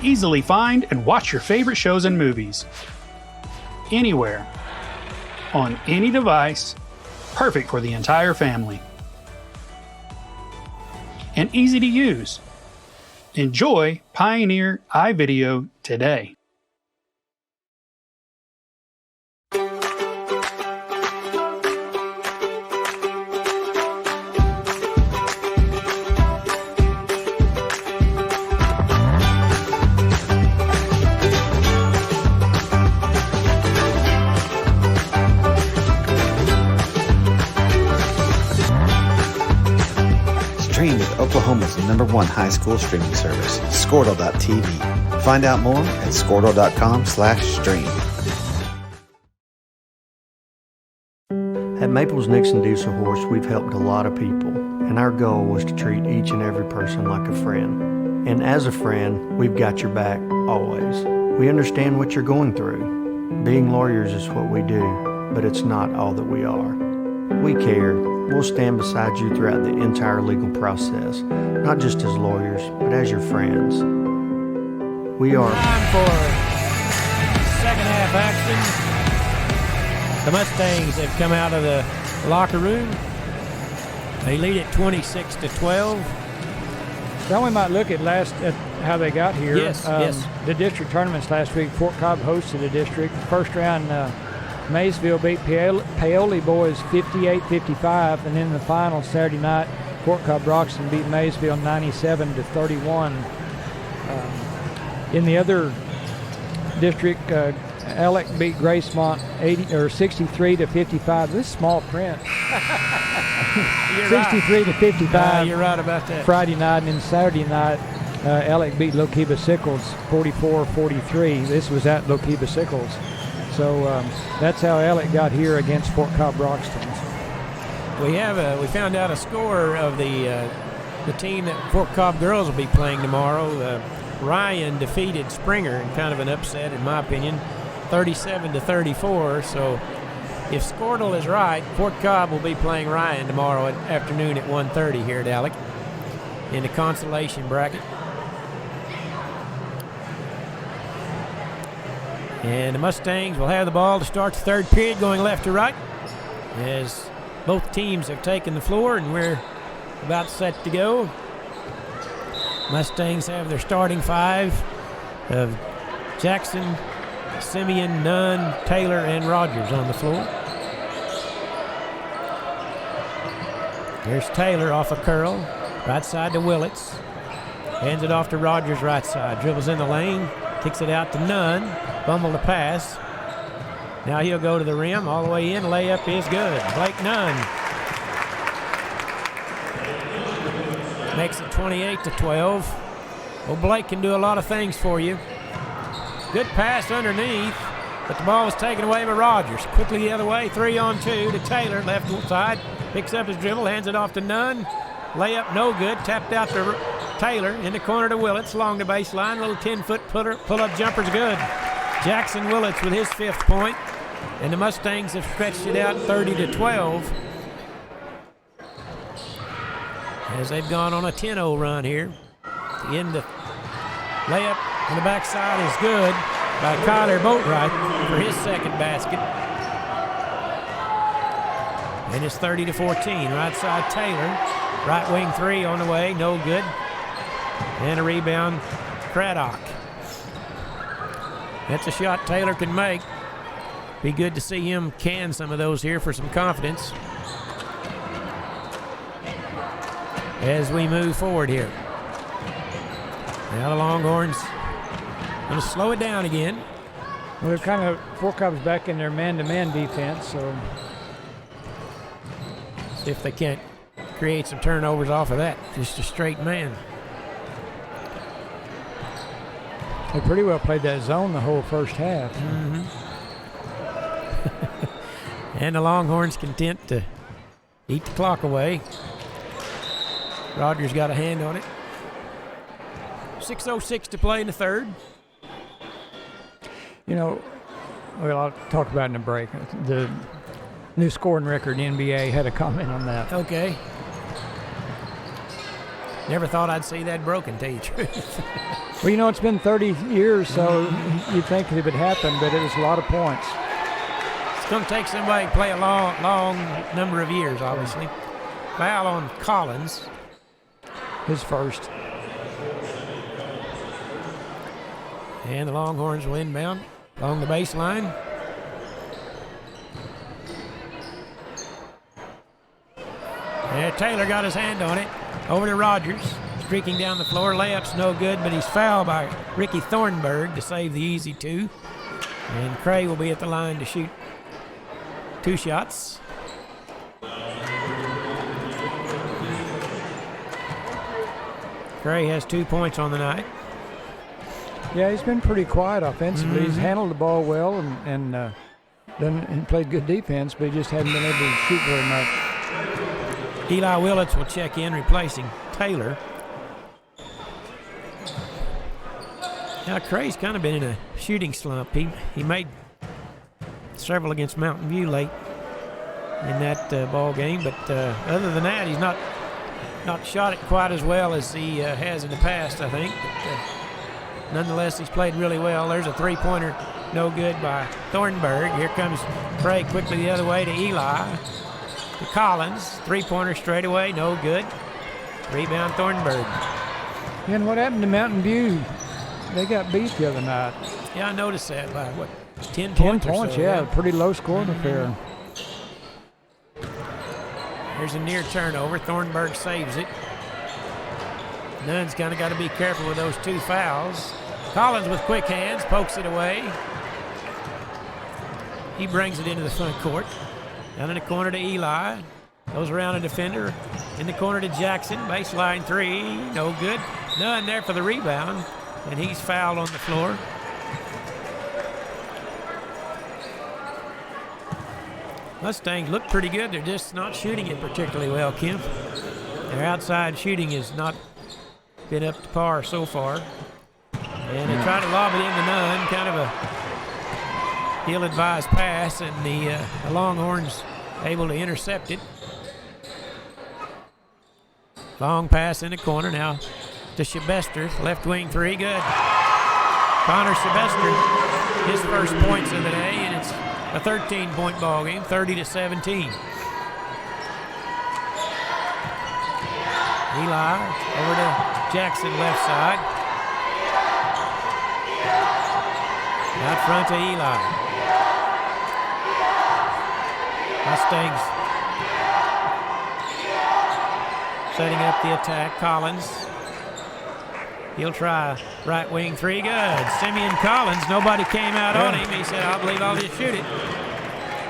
Easily find and watch your favorite shows and movies. Anywhere. On any device. Perfect for the entire family. And easy to use. Enjoy Pioneer iVideo today. Stream with Oklahoma's #1 high school streaming service, Squirtle.tv. Find out more at Squirtle.com/stream. At Maples Nixon Diesel Horse, we've helped a lot of people, and our goal was to treat each and every person like a friend. And as a friend, we've got your back, always. We understand what you're going through. Being lawyers is what we do, but it's not all that we are. We care. We'll stand beside you throughout the entire legal process, not just as lawyers, but as your friends. We are... Time for second half action. The Mustangs have come out of the locker room. They lead at 26-12. Now we might look at how they got here. Yes, yes. The district tournaments last week, Fort Cobb hosted a district. First round, Maysville beat Paoli boys 58-55, and in the final Saturday night, Fort Cobb Broxton beat Maysville 97-31. In the other district, Alec beat Gracemont 63-55. This is small print. 63-55. You're right about that. Friday night, and then Saturday night, Alec beat Lokiba Sickles 44-43. This was at Lokiba Sickles. So that's how Alec got here against Fort Cobb Broxton. We found out a score of the team that Fort Cobb girls will be playing tomorrow. Ryan defeated Springer in kind of an upset, in my opinion, 37-34. So if Squirtle is right, Fort Cobb will be playing Ryan tomorrow afternoon at 1:30 here at Alec. in the consolation bracket. And the Mustangs will have the ball to start the third period, going left to right, as both teams have taken the floor and we're about set to go. Mustangs have their starting five of Jackson, Simeon, Nunn, Taylor, and Rogers on the floor. There's Taylor off a curl, right side to Willits. Hands it off to Rogers, right side. Dribbles in the lane, kicks it out to Nunn. Fumble the pass. Now he'll go to the rim, all the way in. Layup is good. Blake Nunn makes it 28-12. Well, Blake can do a lot of things for you. Good pass underneath, but the ball was taken away by Rogers. Quickly the other way, 3-on-2 to Taylor, left side. Picks up his dribble, hands it off to Nunn. Layup no good, tapped out to Taylor, in the corner to Willits, along the baseline. Little 10-foot pull-up jumper's good. Jackson Willits with his 5th point, and the Mustangs have stretched it out 30-12 as they've gone on a 10-0 run here. The end of layup on the backside is good by Kyler Boatwright for his 2nd basket. And it's 30-14. Right side Taylor, right wing 3 on the way, no good. And a rebound, Craddock. That's a shot Taylor can make. Be good to see him can some of those here for some confidence as we move forward here. Now the Longhorns going to slow it down again. Well, they're kind of, Fort Cobb's back in their man-to-man defense, so see if they can't create some turnovers off of that. Just a straight man. they pretty well played that zone the whole first half. Mm-hmm. And the Longhorns content to eat the clock away. Rogers got a hand on it. 6:06 to play in the third. You know, well, I'll talk about it in a break. The new scoring record in the NBA had a comment on that. Okay. Never thought I'd see that broken, tell you the truth. Well, you know, it's been 30 years, so you'd think it would happen, but it was a lot of points. It's going to take somebody to play a long number of years, obviously. Foul on Collins. His first. And the Longhorns will inbound along the baseline. And Taylor got his hand on it. Over to Rogers. Streaking down the floor. Layup's no good, but he's fouled by Ricky Thornburg to save the easy 2. And Cray will be at the line to shoot 2 shots. Cray has 2 points on the night. Yeah, he's been pretty quiet offensively. Mm-hmm. He's handled the ball well and played good defense, but he just hadn't been able to shoot very much. Eli Willits will check in, replacing Taylor. Now, Cray's kind of been in a shooting slump. He made several against Mountain View late in that ball game, but other than that, he's not shot it quite as well as he has in the past, I think. But, nonetheless, he's played really well. There's a 3-pointer, no good by Thornburg. Here comes Cray quickly the other way to Eli. To Collins, 3-pointer straight away, no good. Rebound Thornburg. And what happened to Mountain View? They got beat the other night. Yeah, I noticed that by 10 10 points or points, so, yeah, pretty low scoring affair. There's a near turnover. Thornburg saves it. Nunn's kind of got to be careful with those 2 fouls. Collins with quick hands, pokes it away. He brings it into the front court. Down in the corner to Eli. Goes around a defender. In the corner to Jackson. Baseline 3. No good. Nunn there for the rebound. And he's fouled on the floor. Mustangs look pretty good. They're just not shooting it particularly well, Kemp. Their outside shooting has not been up to par so far. And they try to lob it into Nunn. Kind of a ill-advised pass, and the Longhorns able to intercept it. Long pass in the corner now to Sylvester. Left wing three, good. Connor Sylvester, his first points of the day, and it's a 13-point ball game, 30-17. Eli over to Jackson, left side. Out front to Eli. Mustangs setting up the attack. Collins. He'll try right wing three, good. Simeon Collins, nobody came out on him. He said, I believe I'll just shoot it.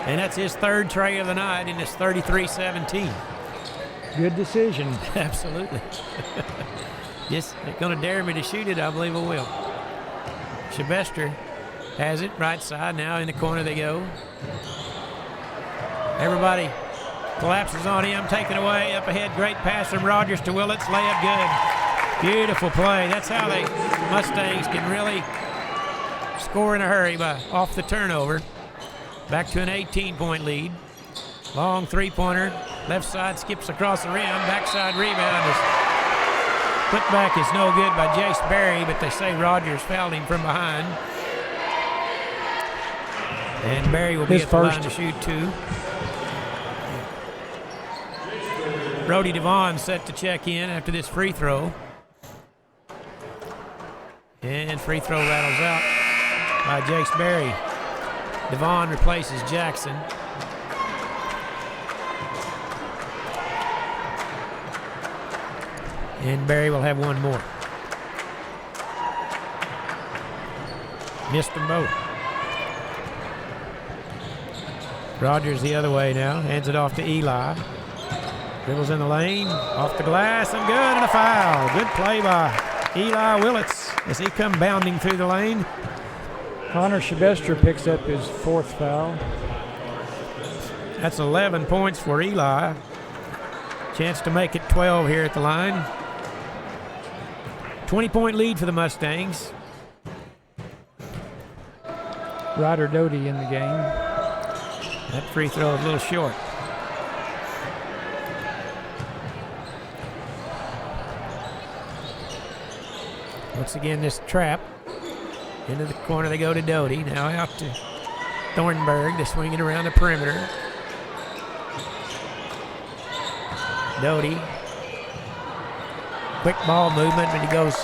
And that's his third tray of the night, and it's 33-17. Good decision. Absolutely. Just going to dare me to shoot it, I believe I will. Sylvester has it, right side. Now in the corner they go. Everybody collapses on him, taken away, up ahead. Great pass from Rogers to Willits, layup good. Beautiful play. That's how the Mustangs can really score in a hurry off the turnover. Back to an 18-point lead. Long three-pointer. Left side skips across the rim. Backside rebound is put back is no good by Jace Berry, but they say Rogers fouled him from behind. And Berry will be at the line to shoot two. Brody Devon set to check in after this free throw. And free throw rattles out by Jace Berry. Devon replaces Jackson. And Berry will have one more. Missed them both. Rogers the other way now. Hands it off to Eli. Dribbles in the lane. Off the glass and good, and a foul. Good play by Eli Willits as he come bounding through the lane. Connor Sylvester picks up his fourth foul. That's 11 points for Eli. Chance to make it 12 here at the line. 20-point lead for the Mustangs. Ryder Doty in the game. That free throw is a little short. Once again, this trap. Into the corner they go to Doty. Now out to Thornburg. They're swinging around the perimeter. Doty. Quick ball movement, but he goes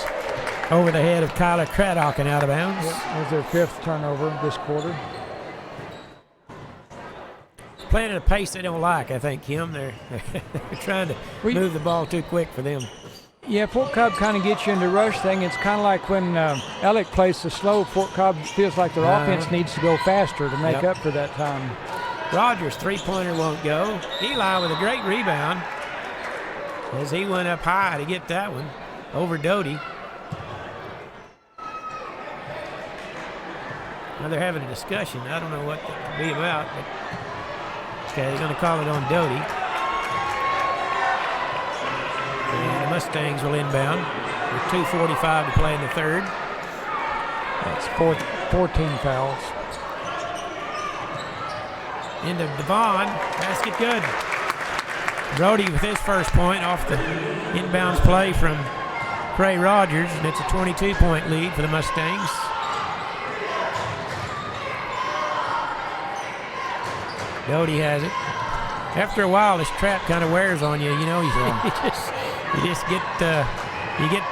over the head of Kyler Craddock and out of bounds. That was their fifth turnover this quarter. Playing at a pace they don't like, I think, Kim. They're trying to move the ball too quick for them. Yeah, Fort Cobb kind of gets you into rush thing. It's kind of like when Ellick plays so slow, Fort Cobb feels like their offense needs to go faster to make up for that time. Rogers' three-pointer won't go. Eli with a great rebound as he went up high to get that one over Doty. Now they're having a discussion. I don't know what that could be about, but okay, they're going to call it on Doty. And the Mustangs will inbound with 2:45 to play in the third. That's 14 fouls. Into Devon. Basket good. Brody with his first point off the inbounds play from Cray Rogers, and it's a 22-point lead for the Mustangs. Doty has it. After a while, this trap kind of wears on you. You know, you just get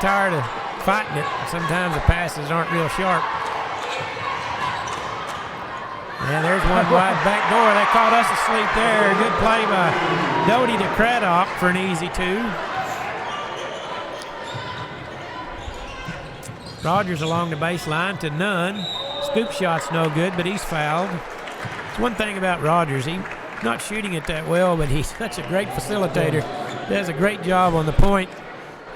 tired of fighting it. Sometimes the passes aren't real sharp. And there's one wide back door. They caught us asleep there. Good play by Doty to Craddock for an easy two. Rogers along the baseline to Nunn. Scoop shot's no good, but he's fouled. It's one thing about Rogers. He's not shooting it that well, but he's such a great facilitator. Does a great job on the point,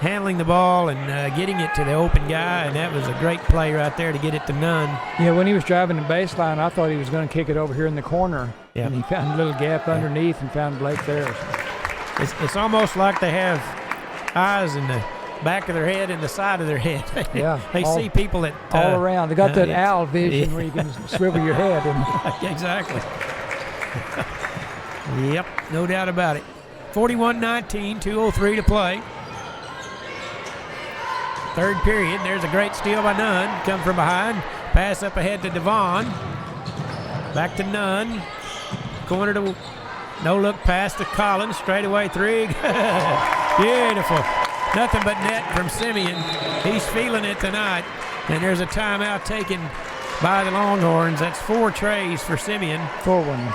handling the ball and getting it to the open guy, and that was a great play right there to get it to Nunn. Yeah, when he was driving the baseline, I thought he was going to kick it over here in the corner. Yep. And he found a little gap underneath and found Blake there. It's almost like they have eyes in the back of their head and the side of their head. Yeah. They see people that... all around. They got that owl vision where you can swivel your head. Exactly. Yep, no doubt about it. 41-19, 2:03 to play. Third period. There's a great steal by Nunn. Come from behind. Pass up ahead to Devon. Back to Nunn. Corner to no-look pass to Collins. Straightaway three. Beautiful. Nothing but net from Simeon. He's feeling it tonight. And there's a timeout taken by the Longhorns. That's 4 trays for Simeon. Full one.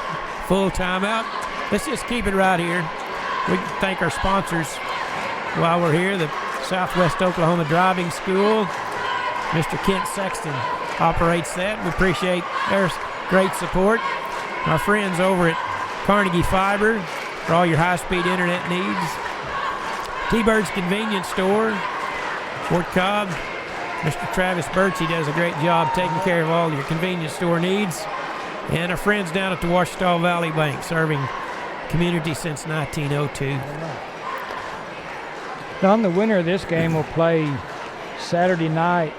Full timeout. Let's just keep it right here. We thank our sponsors while we're here. The Southwest Oklahoma Driving School. Mr. Kent Sexton operates that. We appreciate their great support. Our friends over at Carnegie Fiber for all your high-speed internet needs. T-Bird's Convenience Store, Fort Cobb. Mr. Travis Birchie does a great job taking care of all your convenience store needs. And our friends down at the Ouachita Valley Bank, serving community since 1902. Don, the winner of this game will play Saturday night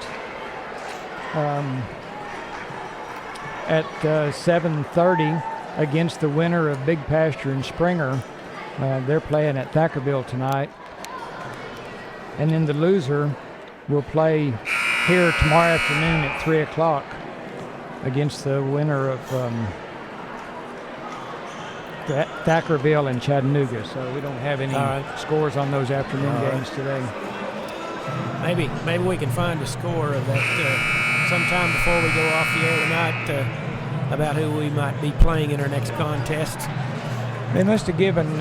at 7:30 against the winner of Big Pasture and Springer. They're playing at Thackerville tonight. And then the loser will play here tomorrow afternoon at 3 o'clock against the winner of Thackerville and Chattanooga. So we don't have any scores on those afternoon games today. Maybe we can find a score of that sometime before we go off the air tonight about who we might be playing in our next contest. They must have given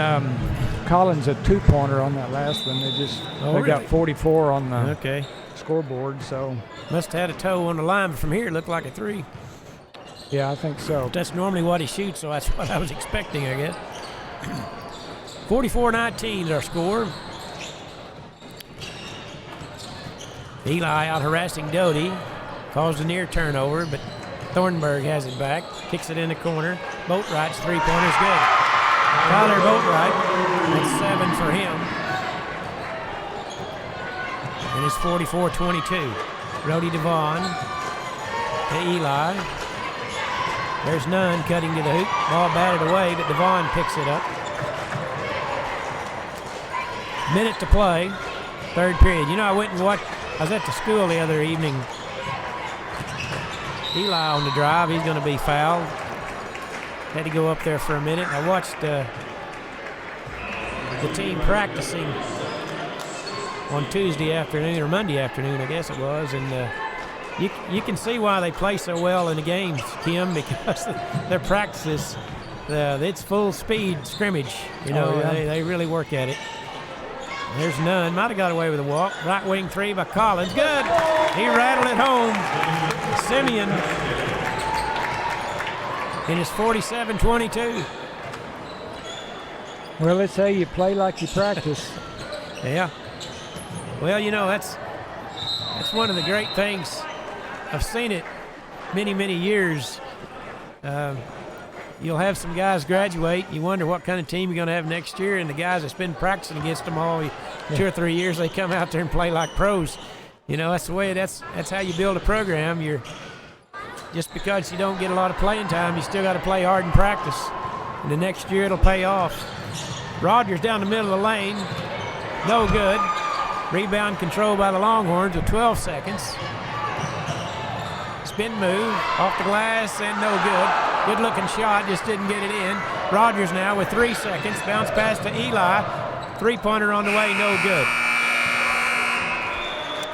Collins a 2-pointer on that last one. They got 44 on the scoreboard. So must have had a toe on the line, but from here it looked like a 3. Yeah, I think so. That's normally what he shoots, so that's what I was expecting, I guess. 44-19 is our score. Eli out harassing Doty. Caused a near turnover, but Thornburg has it back. Kicks it in the corner. Boatwright's 3-pointer's good. Tyler Boatwright, that's 7 for him. And it's 44-22. Brody Devon to Eli. There's Nunn cutting to the hoop. Ball batted away, but Devon picks it up. Minute to play. Third period. You know, I was at the school the other evening. Eli on the drive. He's going to be fouled. Had to go up there for a minute. I watched the team practicing on Tuesday afternoon, or Monday afternoon, I guess it was, and you can see why they play so well in the games, Kim, because their practices, it's full speed scrimmage. You know, they really work at it. There's Nunn. Might have got away with a walk. Right wing 3 by Collins. Good. He rattled it home. Simeon. And it's 47-22. Well, let's say you play like you practice. Yeah. Well, you know, that's one of the great things. I've seen it many, many years. You'll have some guys graduate. You wonder what kind of team you're going to have next year, and the guys that's been practicing against them all 2 or 3 years, they come out there and play like pros. You know, that's the way. That's how you build a program. Just because you don't get a lot of playing time, you still got to play hard in practice. And the next year it'll pay off. Rogers down the middle of the lane. No good. Rebound controlled by the Longhorns with 12 seconds. Spin move off the glass and no good. Good looking shot, just didn't get it in. Rogers now with 3 seconds. Bounce pass to Eli. 3-pointer on the way, no good.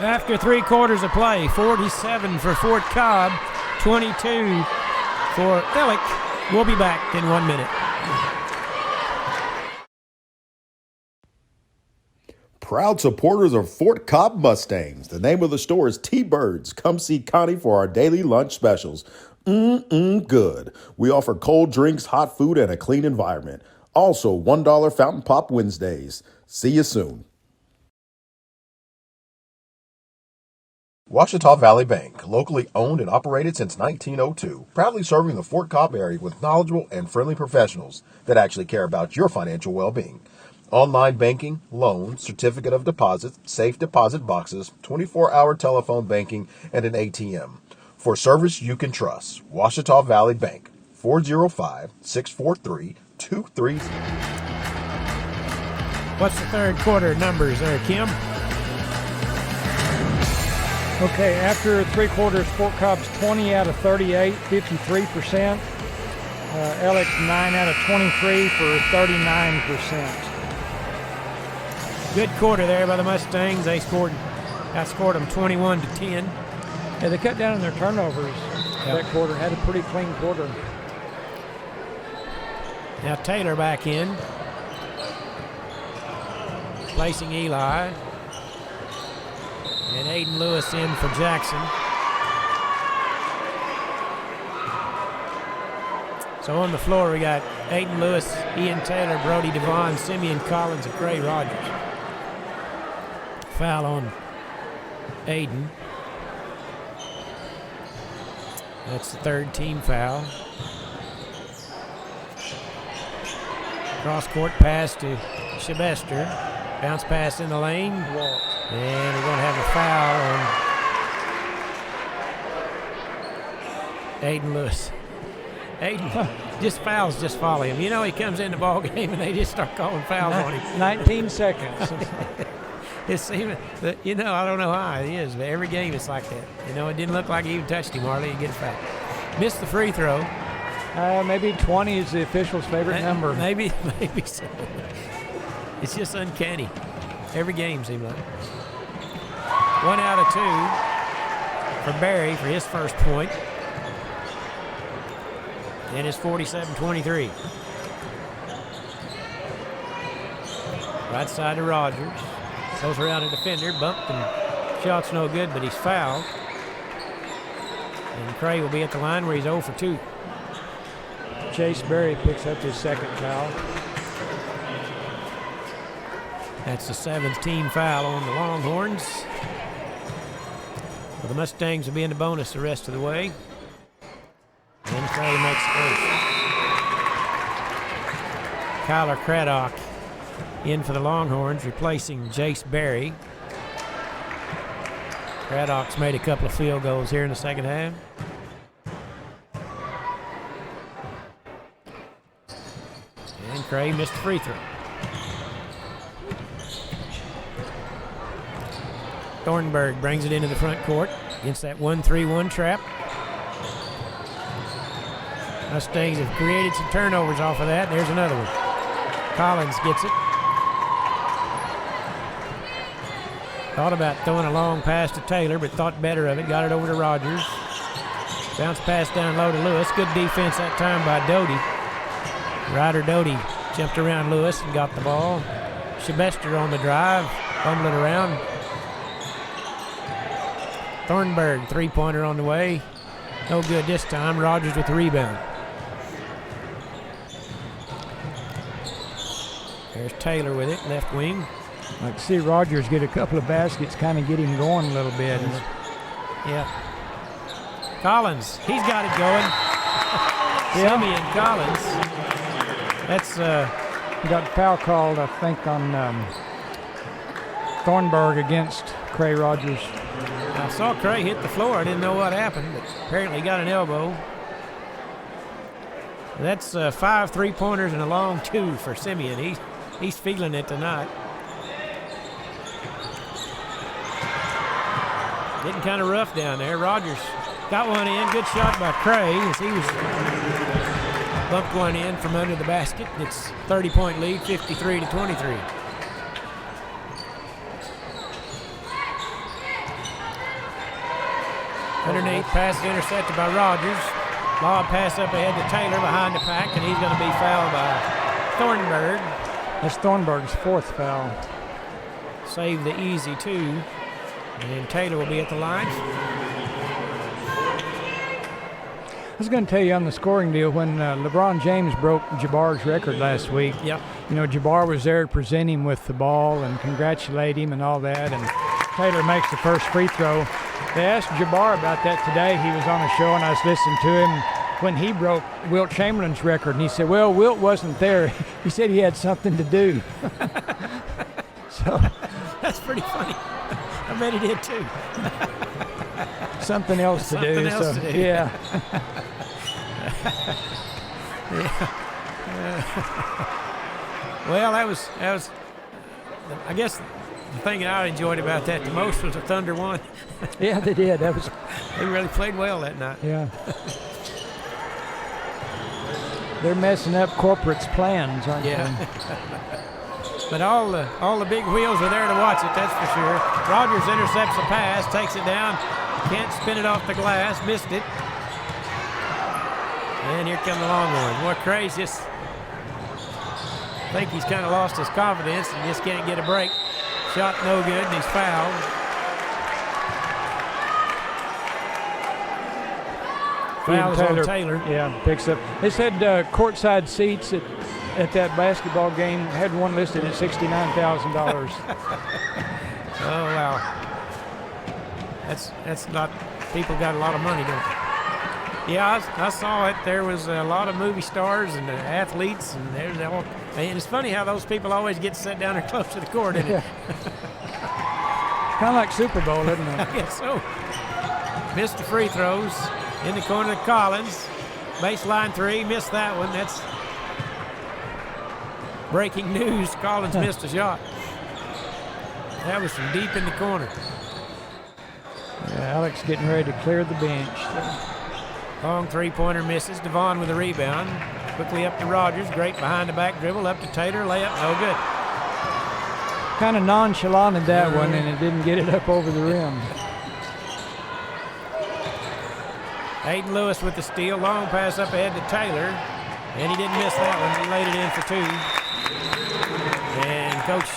After 3 quarters of play, 47 for Fort Cobb, 22 for Illick. We'll be back in 1 minute. Proud supporters of Fort Cobb Mustangs. The name of the store is T-Birds. Come see Connie for our daily lunch specials. Good. We offer cold drinks, hot food, and a clean environment. Also, $1 Fountain Pop Wednesdays. See you soon. Ouachita Valley Bank, locally owned and operated since 1902, proudly serving the Fort Cobb area with knowledgeable and friendly professionals that actually care about your financial well-being. Online banking, loans, certificate of deposit, safe deposit boxes, 24-hour telephone banking, and an ATM. For service you can trust, Ouachita Valley Bank, 405-643-2300. What's the third quarter numbers there, Kim? Okay, after 3 quarters, Fort Cobb's 20 out of 38, 53%. Alex 9 out of 23 for 39%. Good quarter there by the Mustangs. They outscored them 21-10. Yeah, they cut down on their turnovers that quarter. Had a pretty clean quarter. Now Taylor back in, placing Eli. And Aiden Lewis in for Jackson. So on the floor we got Aiden Lewis, Ian Taylor, Brody Devon, Simeon Collins, and Gray Rogers. Foul on Aiden. That's the third team foul. Cross court pass to Sylvester. Bounce pass in the lane. Walk. And we're going to have a foul on Aiden Lewis. Aiden, fouls just follow him. You know, he comes in the ball game and they just start calling fouls on him. 19 seconds. It's even, you know, I don't know how it is, but every game it's like that. You know, it didn't look like he even touched him, hardly. You get a foul. Missed the free throw. Maybe 20 is the official's favorite number. Maybe so. It's just uncanny. Every game seems like. 1 out of 2 for Barry for his first point. And it's 47-23. Right side to Rogers. Goes around a defender, bumped, and shot's no good, but he's fouled. And Cray will be at the line where he's 0 for 2. Chase Berry picks up his second foul. That's the 7th team foul on the Longhorns. Well, the Mustangs will be in the bonus the rest of the way. And Cray makes it 8. Kyler Craddock in for the Longhorns, replacing Jace Berry. Craddock's made a couple of field goals here in the second half. And Cray missed the free throw. Thornburg brings it into the front court against that 1-3-1 trap. Mustangs have created some turnovers off of that. There's another one. Collins gets it. Thought about throwing a long pass to Taylor, but thought better of it. Got it over to Rogers. Bounce pass down low to Lewis. Good defense that time by Doty. Ryder Doty jumped around Lewis and got the ball. Sylvester on the drive, fumbling around. Thornburg, three-pointer on the way. No good this time. Rogers with the rebound. There's Taylor with it, left wing. I can see Rogers get a couple of baskets, kind of get him going a little bit. Yeah. Collins, he's got it going. Simeon Collins. That's he got a foul called, I think, on Thornburg against Cray Rogers. I saw Cray hit the floor. I didn't know what happened, but apparently he got an elbow. That's 5 3-pointers and a long 2 for Simeon. He's feeling it tonight. Getting kind of rough down there. Rogers got one in. Good shot by Cray as he was bumped one in from under the basket. It's 30-point lead, 53-23. Underneath, pass intercepted by Rogers. Lob pass up ahead to Taylor behind the pack, and he's going to be fouled by Thornburg. That's Thornburg's 4th foul. Save the easy 2. And Taylor will be at the line. I was going to tell you on the scoring deal, when LeBron James broke Jabbar's record last week, you know, Jabbar was there to present him with the ball and congratulate him and all that, and Taylor makes the first free throw. They asked Jabbar about that today. He was on a show, and I was listening to him when he broke Wilt Chamberlain's record, and he said, well, Wilt wasn't there. He said he had something to do. So that's pretty funny. I bet he did too. Something else to do. Yeah. Well, that was I guess the thing that I enjoyed about that the most was the Thunder won. Yeah, they did. They really played well that night. Yeah. They're messing up corporate's plans, aren't they? But all the big wheels are there to watch it, that's for sure. Rogers intercepts the pass, takes it down, can't spin it off the glass, missed it. And here come the Longhorns. What crazy. I think he's kind of lost his confidence and just can't get a break. Shot no good, and he's fouled. Foul is on Taylor. Yeah, picks up. They said courtside seats at that basketball game had one listed at $69,000. Oh, wow. That's not, people got a lot of money, don't they? Yeah, I saw it. There was a lot of movie stars and athletes, and there's all. And it's funny how those people always get set down there close to the court, isn't it? Kind of like Super Bowl, isn't it? I guess so. Missed the free throws. In the corner to Collins. Baseline three, missed that one. That's breaking news. Collins missed a shot. That was from deep in the corner. Yeah, Alex getting ready to clear the bench. Long three-pointer misses. Devon with the rebound. Quickly up to Rogers. Great behind-the-back dribble. Up to Taylor. Layup. No good. Kind of nonchalanted that one, and it didn't get it up over the rim. Aiden Lewis with the steal. Long pass up ahead to Taylor. And he didn't miss that one. He laid it in for two. And Coach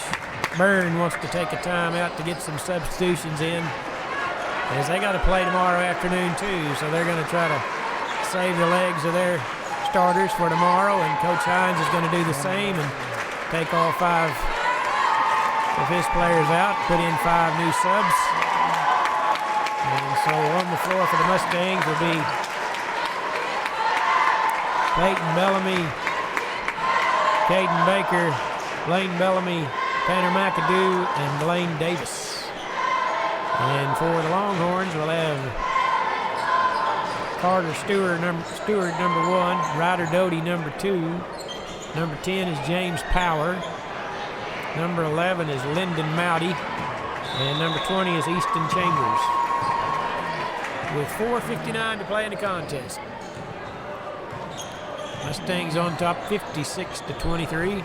Byrne wants to take a timeout to get some substitutions in, as they got to play tomorrow afternoon too. So they're going to try to save the legs of their starters for tomorrow. And Coach Hines is going to do the same and take all 5 of his players out, put in 5 new subs. And so on the floor for the Mustangs will be Peyton Bellamy, Caden Baker, Blaine Bellamy, Tanner McAdoo, and Blaine Davis. And for the Longhorns, we'll have Carter Stewart, number 1, Ryder Doty, number 2. Number 10 is James Power. Number 11 is Lyndon Mowdy. And number 20 is Easton Chambers. With 4:59 to play in the contest. Mustangs on top 56-23.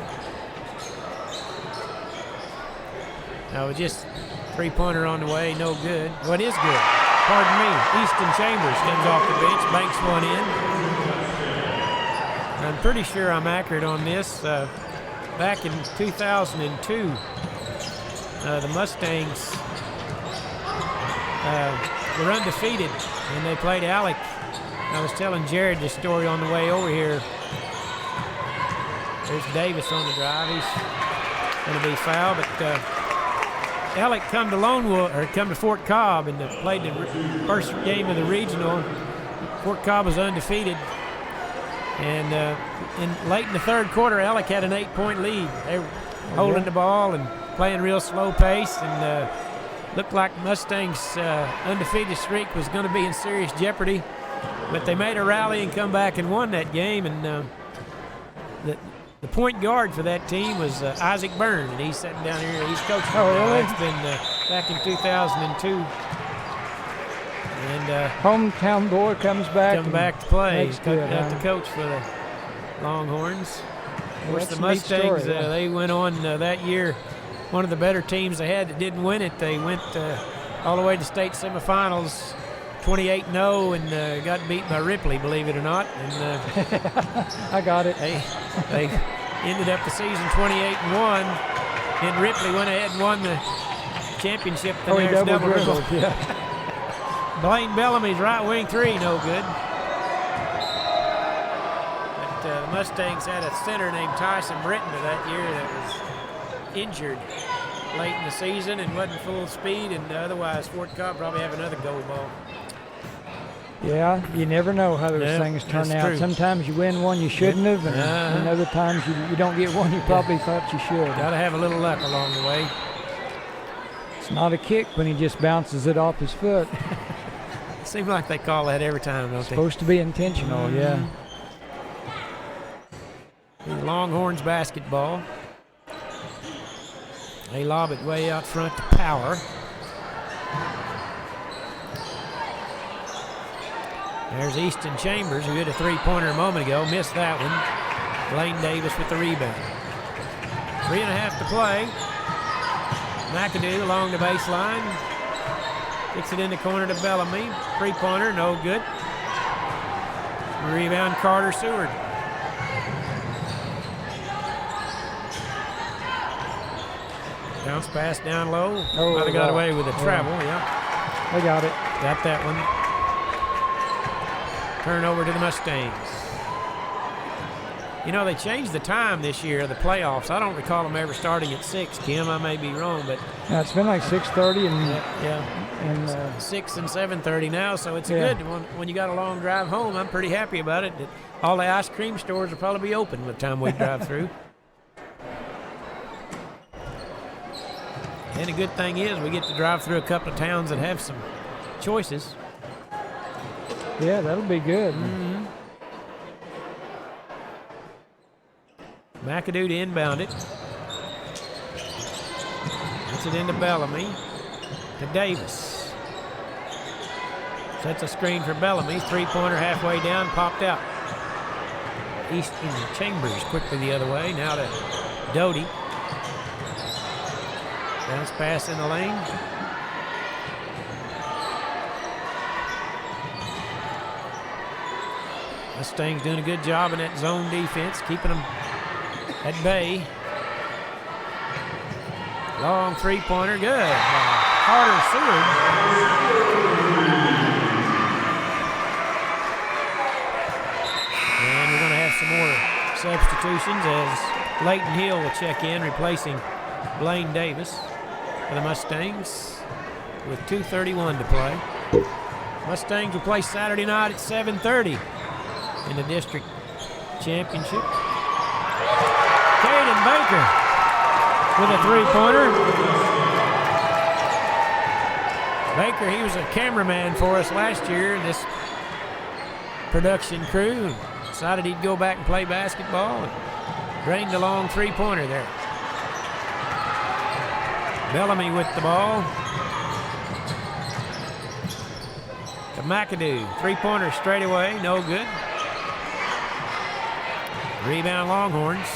Now with just three-pointer on the way, no good. What is good? Pardon me. Easton Chambers comes off the bench, banks one in. I'm pretty sure I'm accurate on this. Back in 2002, the Mustangs were undefeated, and they played Alec. I was telling Jared this story on the way over here. There's Davis on the drive. He's going to be fouled, but Alec come to Fort Cobb and played the first game of the regional. Fort Cobb was undefeated, and late in the third quarter, Alec had an 8-point lead. They were holding the ball and playing real slow pace, and looked like Mustangs' undefeated streak was going to be in serious jeopardy. But they made a rally and come back and won that game. And the point guard for that team was Isaac Byrne, and he's sitting down here. He's coaching. Oh, really? It's been back in 2002. And hometown boy comes back to play. That's good, The coach for the Longhorns. Of course, That's the a neat Mustangs, story, they went on that year. One of the better teams they had that didn't win it. They went all the way to state semifinals, 28-0, and got beat by Ripley, believe it or not. And I got it. They ended up the season 28-1. Then Ripley went ahead and won the championship. He double dribbled, yeah. Blaine Bellamy's right wing three, no good. But the Mustangs had a center named Tyson Britton that year that was injured late in the season and wasn't full speed, and otherwise Fort Cobb probably have another gold ball. Yeah, you never know how those things turn out. True. Sometimes you win one you shouldn't have, and other times you don't get one you probably thought you should. Got to have a little luck along the way. It's not a kick when he just bounces it off his foot. Seems like they call that every time, don't they? Supposed to be intentional, yeah. The Longhorns basketball. They lob it way out front to Power. There's Easton Chambers, who hit a three-pointer a moment ago. Missed that one. Blaine Davis with the rebound. 3.5 to play. McAdoo along the baseline. Kicks it in the corner to Bellamy. Three-pointer, no good. Rebound, Carter Seward. Bounce pass down low. Might have got away with a travel, yeah. They got it. Got that one. Turnover to the Mustangs. You know, they changed the time this year of the playoffs. I don't recall them ever starting at 6, Kim. I may be wrong, but... Yeah, it's been like 6:30 and 6 and 7:30 now, so it's a good one. When you got a long drive home, I'm pretty happy about it. All the ice cream stores will probably be open by the time we drive through. And the good thing is we get to drive through a couple of towns that have some choices. Yeah, that'll be good. Mm-hmm. McAdoo to inbound it. Gets it into Bellamy. To Davis. Sets a screen for Bellamy. Three-pointer halfway down, popped out. Easton Chambers quickly the other way. Now to Doty. Bounce pass in the lane. Mustangs doing a good job in that zone defense, keeping them at bay. Long three-pointer, good. Carter Seward. And we're going to have some more substitutions as Leighton Hill will check in, replacing Blaine Davis for the Mustangs with 2:31 to play. Mustangs will play Saturday night at 7:30 in the district championship. Caden Baker with a three-pointer. Baker, he was a cameraman for us last year in this production crew. Decided he'd go back and play basketball and drained a long three-pointer there. Bellamy with the ball. To McAdoo. Three-pointer straight away, no good. Rebound Longhorns.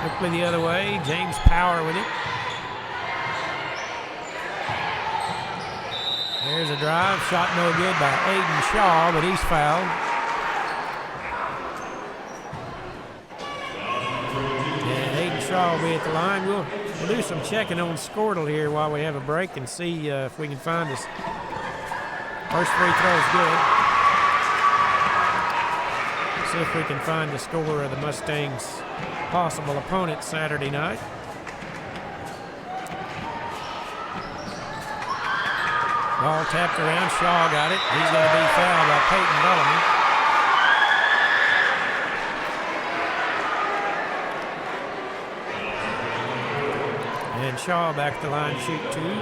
Quickly the other way. James Power with it. There's a drive. Shot no good by Aiden Shaw, but he's fouled. And Aiden Shaw will be at the line. We'll do some checking on Squirtle here while we have a break and see if we can find this. First free throw is good. See if we can find the score of the Mustangs' possible opponent Saturday night. Ball tapped around. Shaw got it. He's going to be fouled by Peyton Bellamy. And Shaw back to the line, shoot two.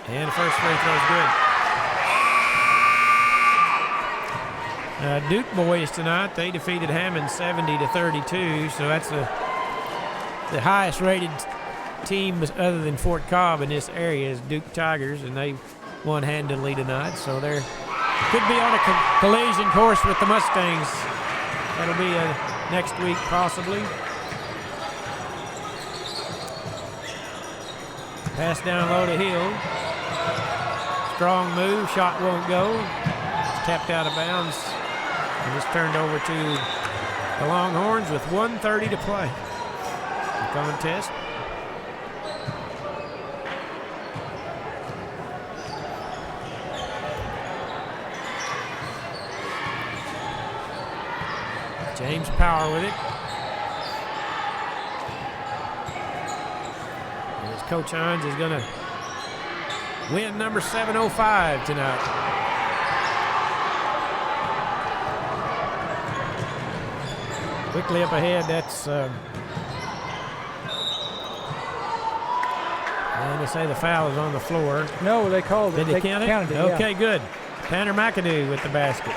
And the first free throw is good. Duke boys tonight, they defeated Hammond 70-32, so that's the highest rated team other than Fort Cobb in this area is Duke Tigers, and they won handily tonight, so they could be on a collision course with the Mustangs. That'll be next week possibly. Pass down low to Hill. Strong move, shot won't go. It's tapped out of bounds. And it's turned over to the Longhorns with 1:30 to play. The contest. James Power with it. And as Coach Hines is going to win number 705 tonight. Quickly up ahead, that's and they say the foul is on the floor. No, they called it. Did they count it? Counted it, okay, good. Tanner McAdoo with the basket.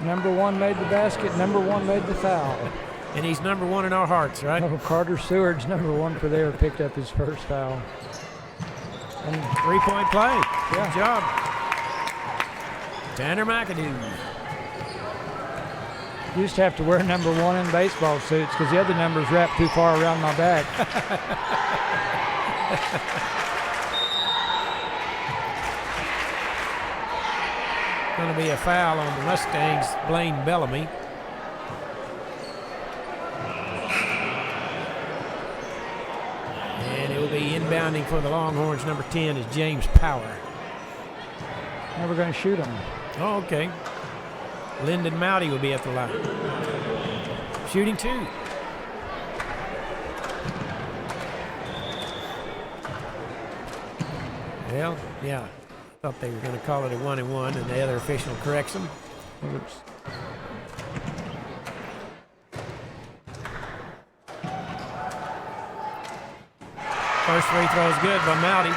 Number 1 made the basket. Number 1 made the foul. And he's number 1 in our hearts, right? Oh, Carter Seward's number 1 for there, picked up his first foul. And 3-point play. Good Yeah. job. Tanner McAdoo. Used to have to wear number 1 in baseball suits because the other numbers wrapped too far around my back. Going to be a foul on the Mustangs, Blaine Bellamy. And it will be inbounding for the Longhorns. Number 10 is James Power. Never going to shoot him. Oh, okay. Lyndon Mowdy will be at the line. Shooting 2. Well, yeah. Thought they were going to call it a 1-and-1, and the other official corrects them. Oops. First free throw is good by Mowdy.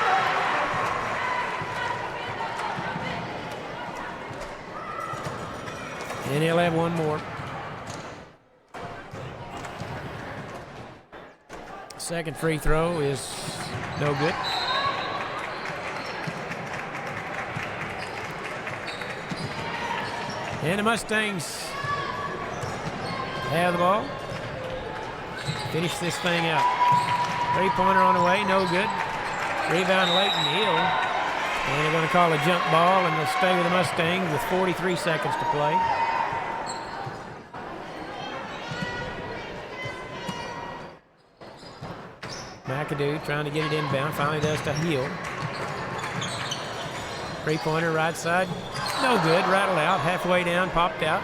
And he'll have one more. Second free throw is no good. And the Mustangs have the ball. Finish this thing out. Three-pointer on the way, no good. Rebound Leighton Hill. And they're going to call a jump ball, and they'll stay with the Mustangs with 43 seconds to play. McAdoo trying to get it inbound, finally does to Hill. Three-pointer right side, no good, rattled out, halfway down, popped out.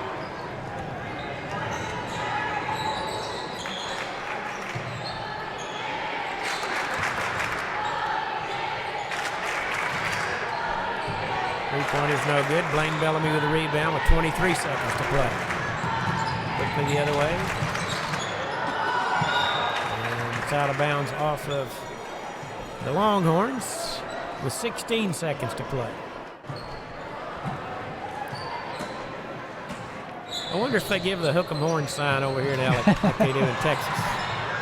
Three-pointer's no good. Blaine Bellamy with the rebound with 23 seconds to play. Quickly the other way. And it's out of bounds off of the Longhorns with 16 seconds to play. I wonder if they give the hook 'em horn sign over here in Alec like they do in Texas.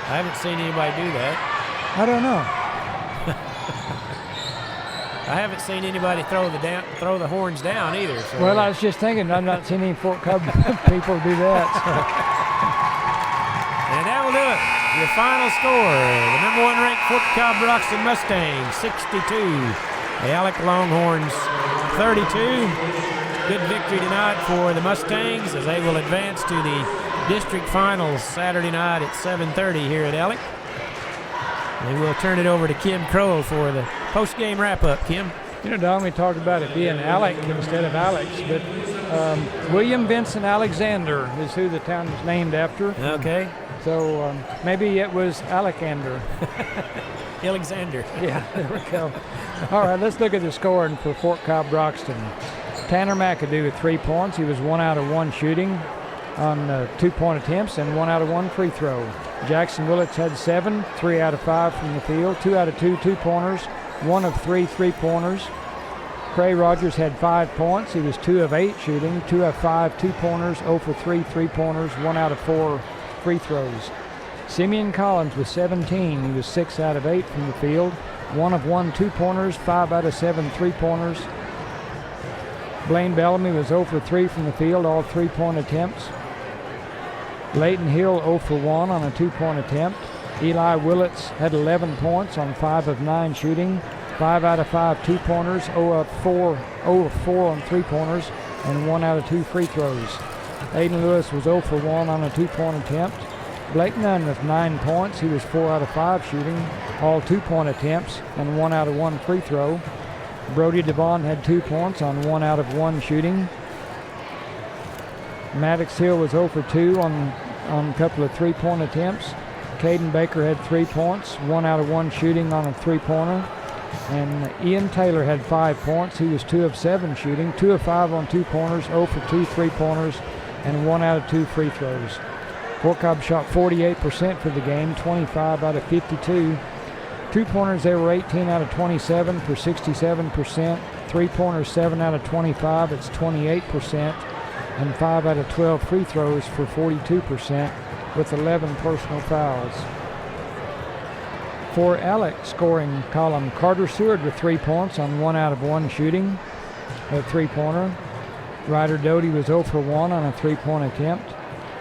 I haven't seen anybody do that. I don't know. I haven't seen anybody throw the horns down either. So. Well, I was just thinking, I've not seen any Fort Cobb people do that. So. And that will do it. Your final score, the number 1 ranked Fort Cobb Broxton Mustangs, 62. The Alec Longhorns, 32. Good victory tonight for the Mustangs as they will advance to the district finals Saturday night at 7:30 here at Alec. And we'll turn it over to Kim Kroll for the post-game wrap-up. Kim? You know, Don, we talked about it being Alec instead of Alex, but William Vincent Alexander is who the town is named after. Okay. So maybe it was Alexander. Alexander. Yeah, there we go. All right, let's look at the scoring for Fort Cobb Broxton. Tanner McAdoo with 3 points. He was 1 out of 1 shooting on 2-point attempts and 1 out of 1 free throw. Jackson Willits had 7, 3 out of 5 from the field, 2 out of 2 2-pointers, 1 of 3 3-pointers. Cray Rogers had 5 points. He was 2 of 8 shooting, 2 of 5 2-pointers, 0 for 3 3-pointers, 1 out of 4 free throws. Simeon Collins was 17. He was 6 out of 8 from the field, 1 of 1 2-pointers, 5 out of 7 3-pointers. Blaine Bellamy was 0 for 3 from the field, all 3-point attempts. Leighton Hill 0 for 1 on a 2-point attempt. Eli Willits had 11 points on 5 of 9 shooting, 5 out of 5 2-pointers, 0 of 4 on 3-pointers, and 1 out of 2 free throws. Aiden Lewis was 0 for 1 on a 2-point attempt. Blake Nunn with 9 points. He was 4 out of 5 shooting, all 2-point attempts, and 1 out of 1 free throw. Brody Devon had 2 points on 1 out of 1 shooting. Maddox Hill was 0 for 2 on a couple of 3-point attempts. Caden Baker had 3 points, 1 out of 1 shooting on a 3-pointer. And Ian Taylor had 5 points. He was 2 of 7 shooting, 2 of 5 on 2-pointers, 0 for 2 3-pointers, and 1 out of 2 free throws. Fort Cobb shot 48% for the game, 25 out of 52. Two-pointers, they were 18 out of 27 for 67%. Three-pointers, 7 out of 25, it's 28%. And 5 out of 12 free throws for 42%, with 11 personal fouls. For Alec scoring column, Carter Seward with 3 points on 1 out of 1 shooting, a three-pointer. Ryder Doty was 0 for 1 on a 3-point attempt.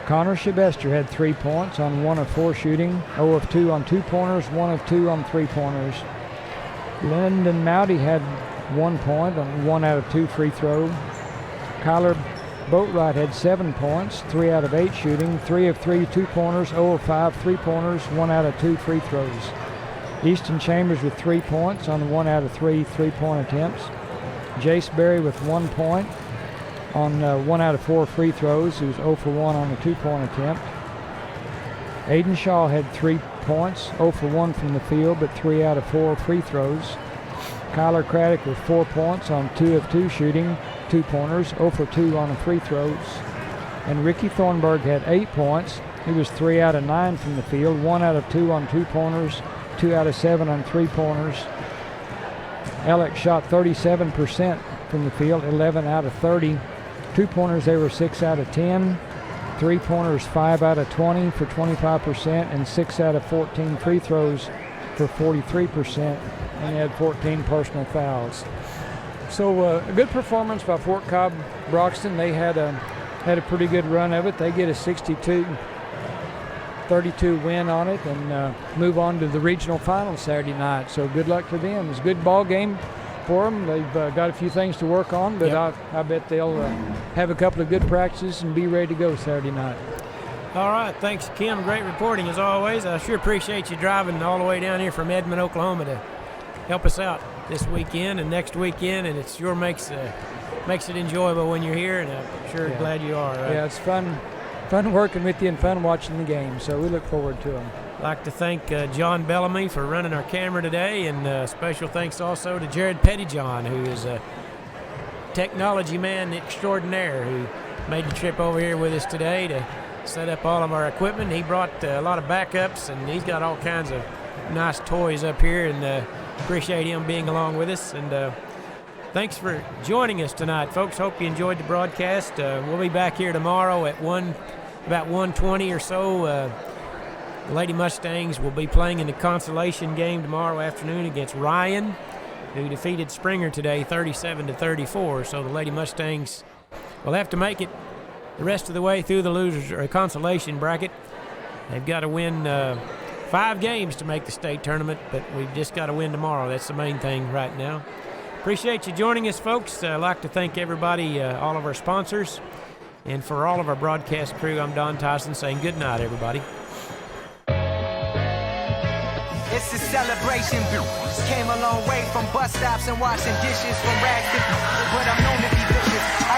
Connor Shabester had 3 points on 1 of 4 shooting, 0 of 2 on 2-pointers, 1 of 2 on 3-pointers. Lyndon Mowdy had 1 point on 1 out of 2 free throw. Kyler Boatwright had 7 points, 3 out of 8 shooting, 3 of 3 2-pointers, 0 of 5 3-pointers, 1 out of 2 free throws. Easton Chambers with 3 points on 1 out of 3 3-point attempts. Jace Berry with 1 point on 1 out of 4 free throws. He was 0 for 1 on a 2-point attempt. Aiden Shaw had 3 points, 0 for 1 from the field, but 3 out of 4 free throws. Kyler Craddock with 4 points on 2 of 2 shooting, 2-pointers, 0 for 2 on the free throws. And Ricky Thornburg had 8 points. He was 3 out of 9 from the field, 1 out of 2 on 2-pointers, 2 out of 7 on 3-pointers. Alec shot 37% from the field, 11 out of 30. 2-pointers, they were 6 out of 10. 3-pointers, 5 out of 20 for 25%, and 6 out of 14 free throws for 43%, and they had 14 personal fouls. So a good performance by Fort Cobb Broxton. They had a pretty good run of it. They get a 62-32 win on it and move on to the regional final Saturday night. So good luck to them. It's a good ball game for them. They've got a few things to work on, but yep. I bet they'll have a couple of good practices and be ready to go Saturday night. All right, thanks, Kim. Great reporting as always. I sure appreciate you driving all the way down here from Edmond, Oklahoma to help us out this weekend and next weekend, and it sure makes it enjoyable when you're here, and I'm sure glad you are. Right? Yeah, it's fun working with you and fun watching the game, so we look forward to them. I'd like to thank John Bellamy for running our camera today, and special thanks also to Jared Pettyjohn, who is a technology man extraordinaire who made the trip over here with us today to set up all of our equipment. He brought a lot of backups, and he's got all kinds of nice toys up here, and appreciate him being along with us. And thanks for joining us tonight, folks. Hope you enjoyed the broadcast. We'll be back here tomorrow at about 1:20 or so. The Lady Mustangs will be playing in the consolation game tomorrow afternoon against Ryan, who defeated Springer today 37-34. So the Lady Mustangs will have to make it the rest of the way through the losers or consolation bracket. They've got to win 5 games to make the state tournament, but we've just got to win tomorrow. That's the main thing right now. Appreciate you joining us, folks. I'd like to thank everybody, all of our sponsors, and for all of our broadcast crew, I'm Don Tyson saying good night, everybody. It's a celebration. Came a long way from bus stops and washing dishes from rags to but I'm known to be vicious.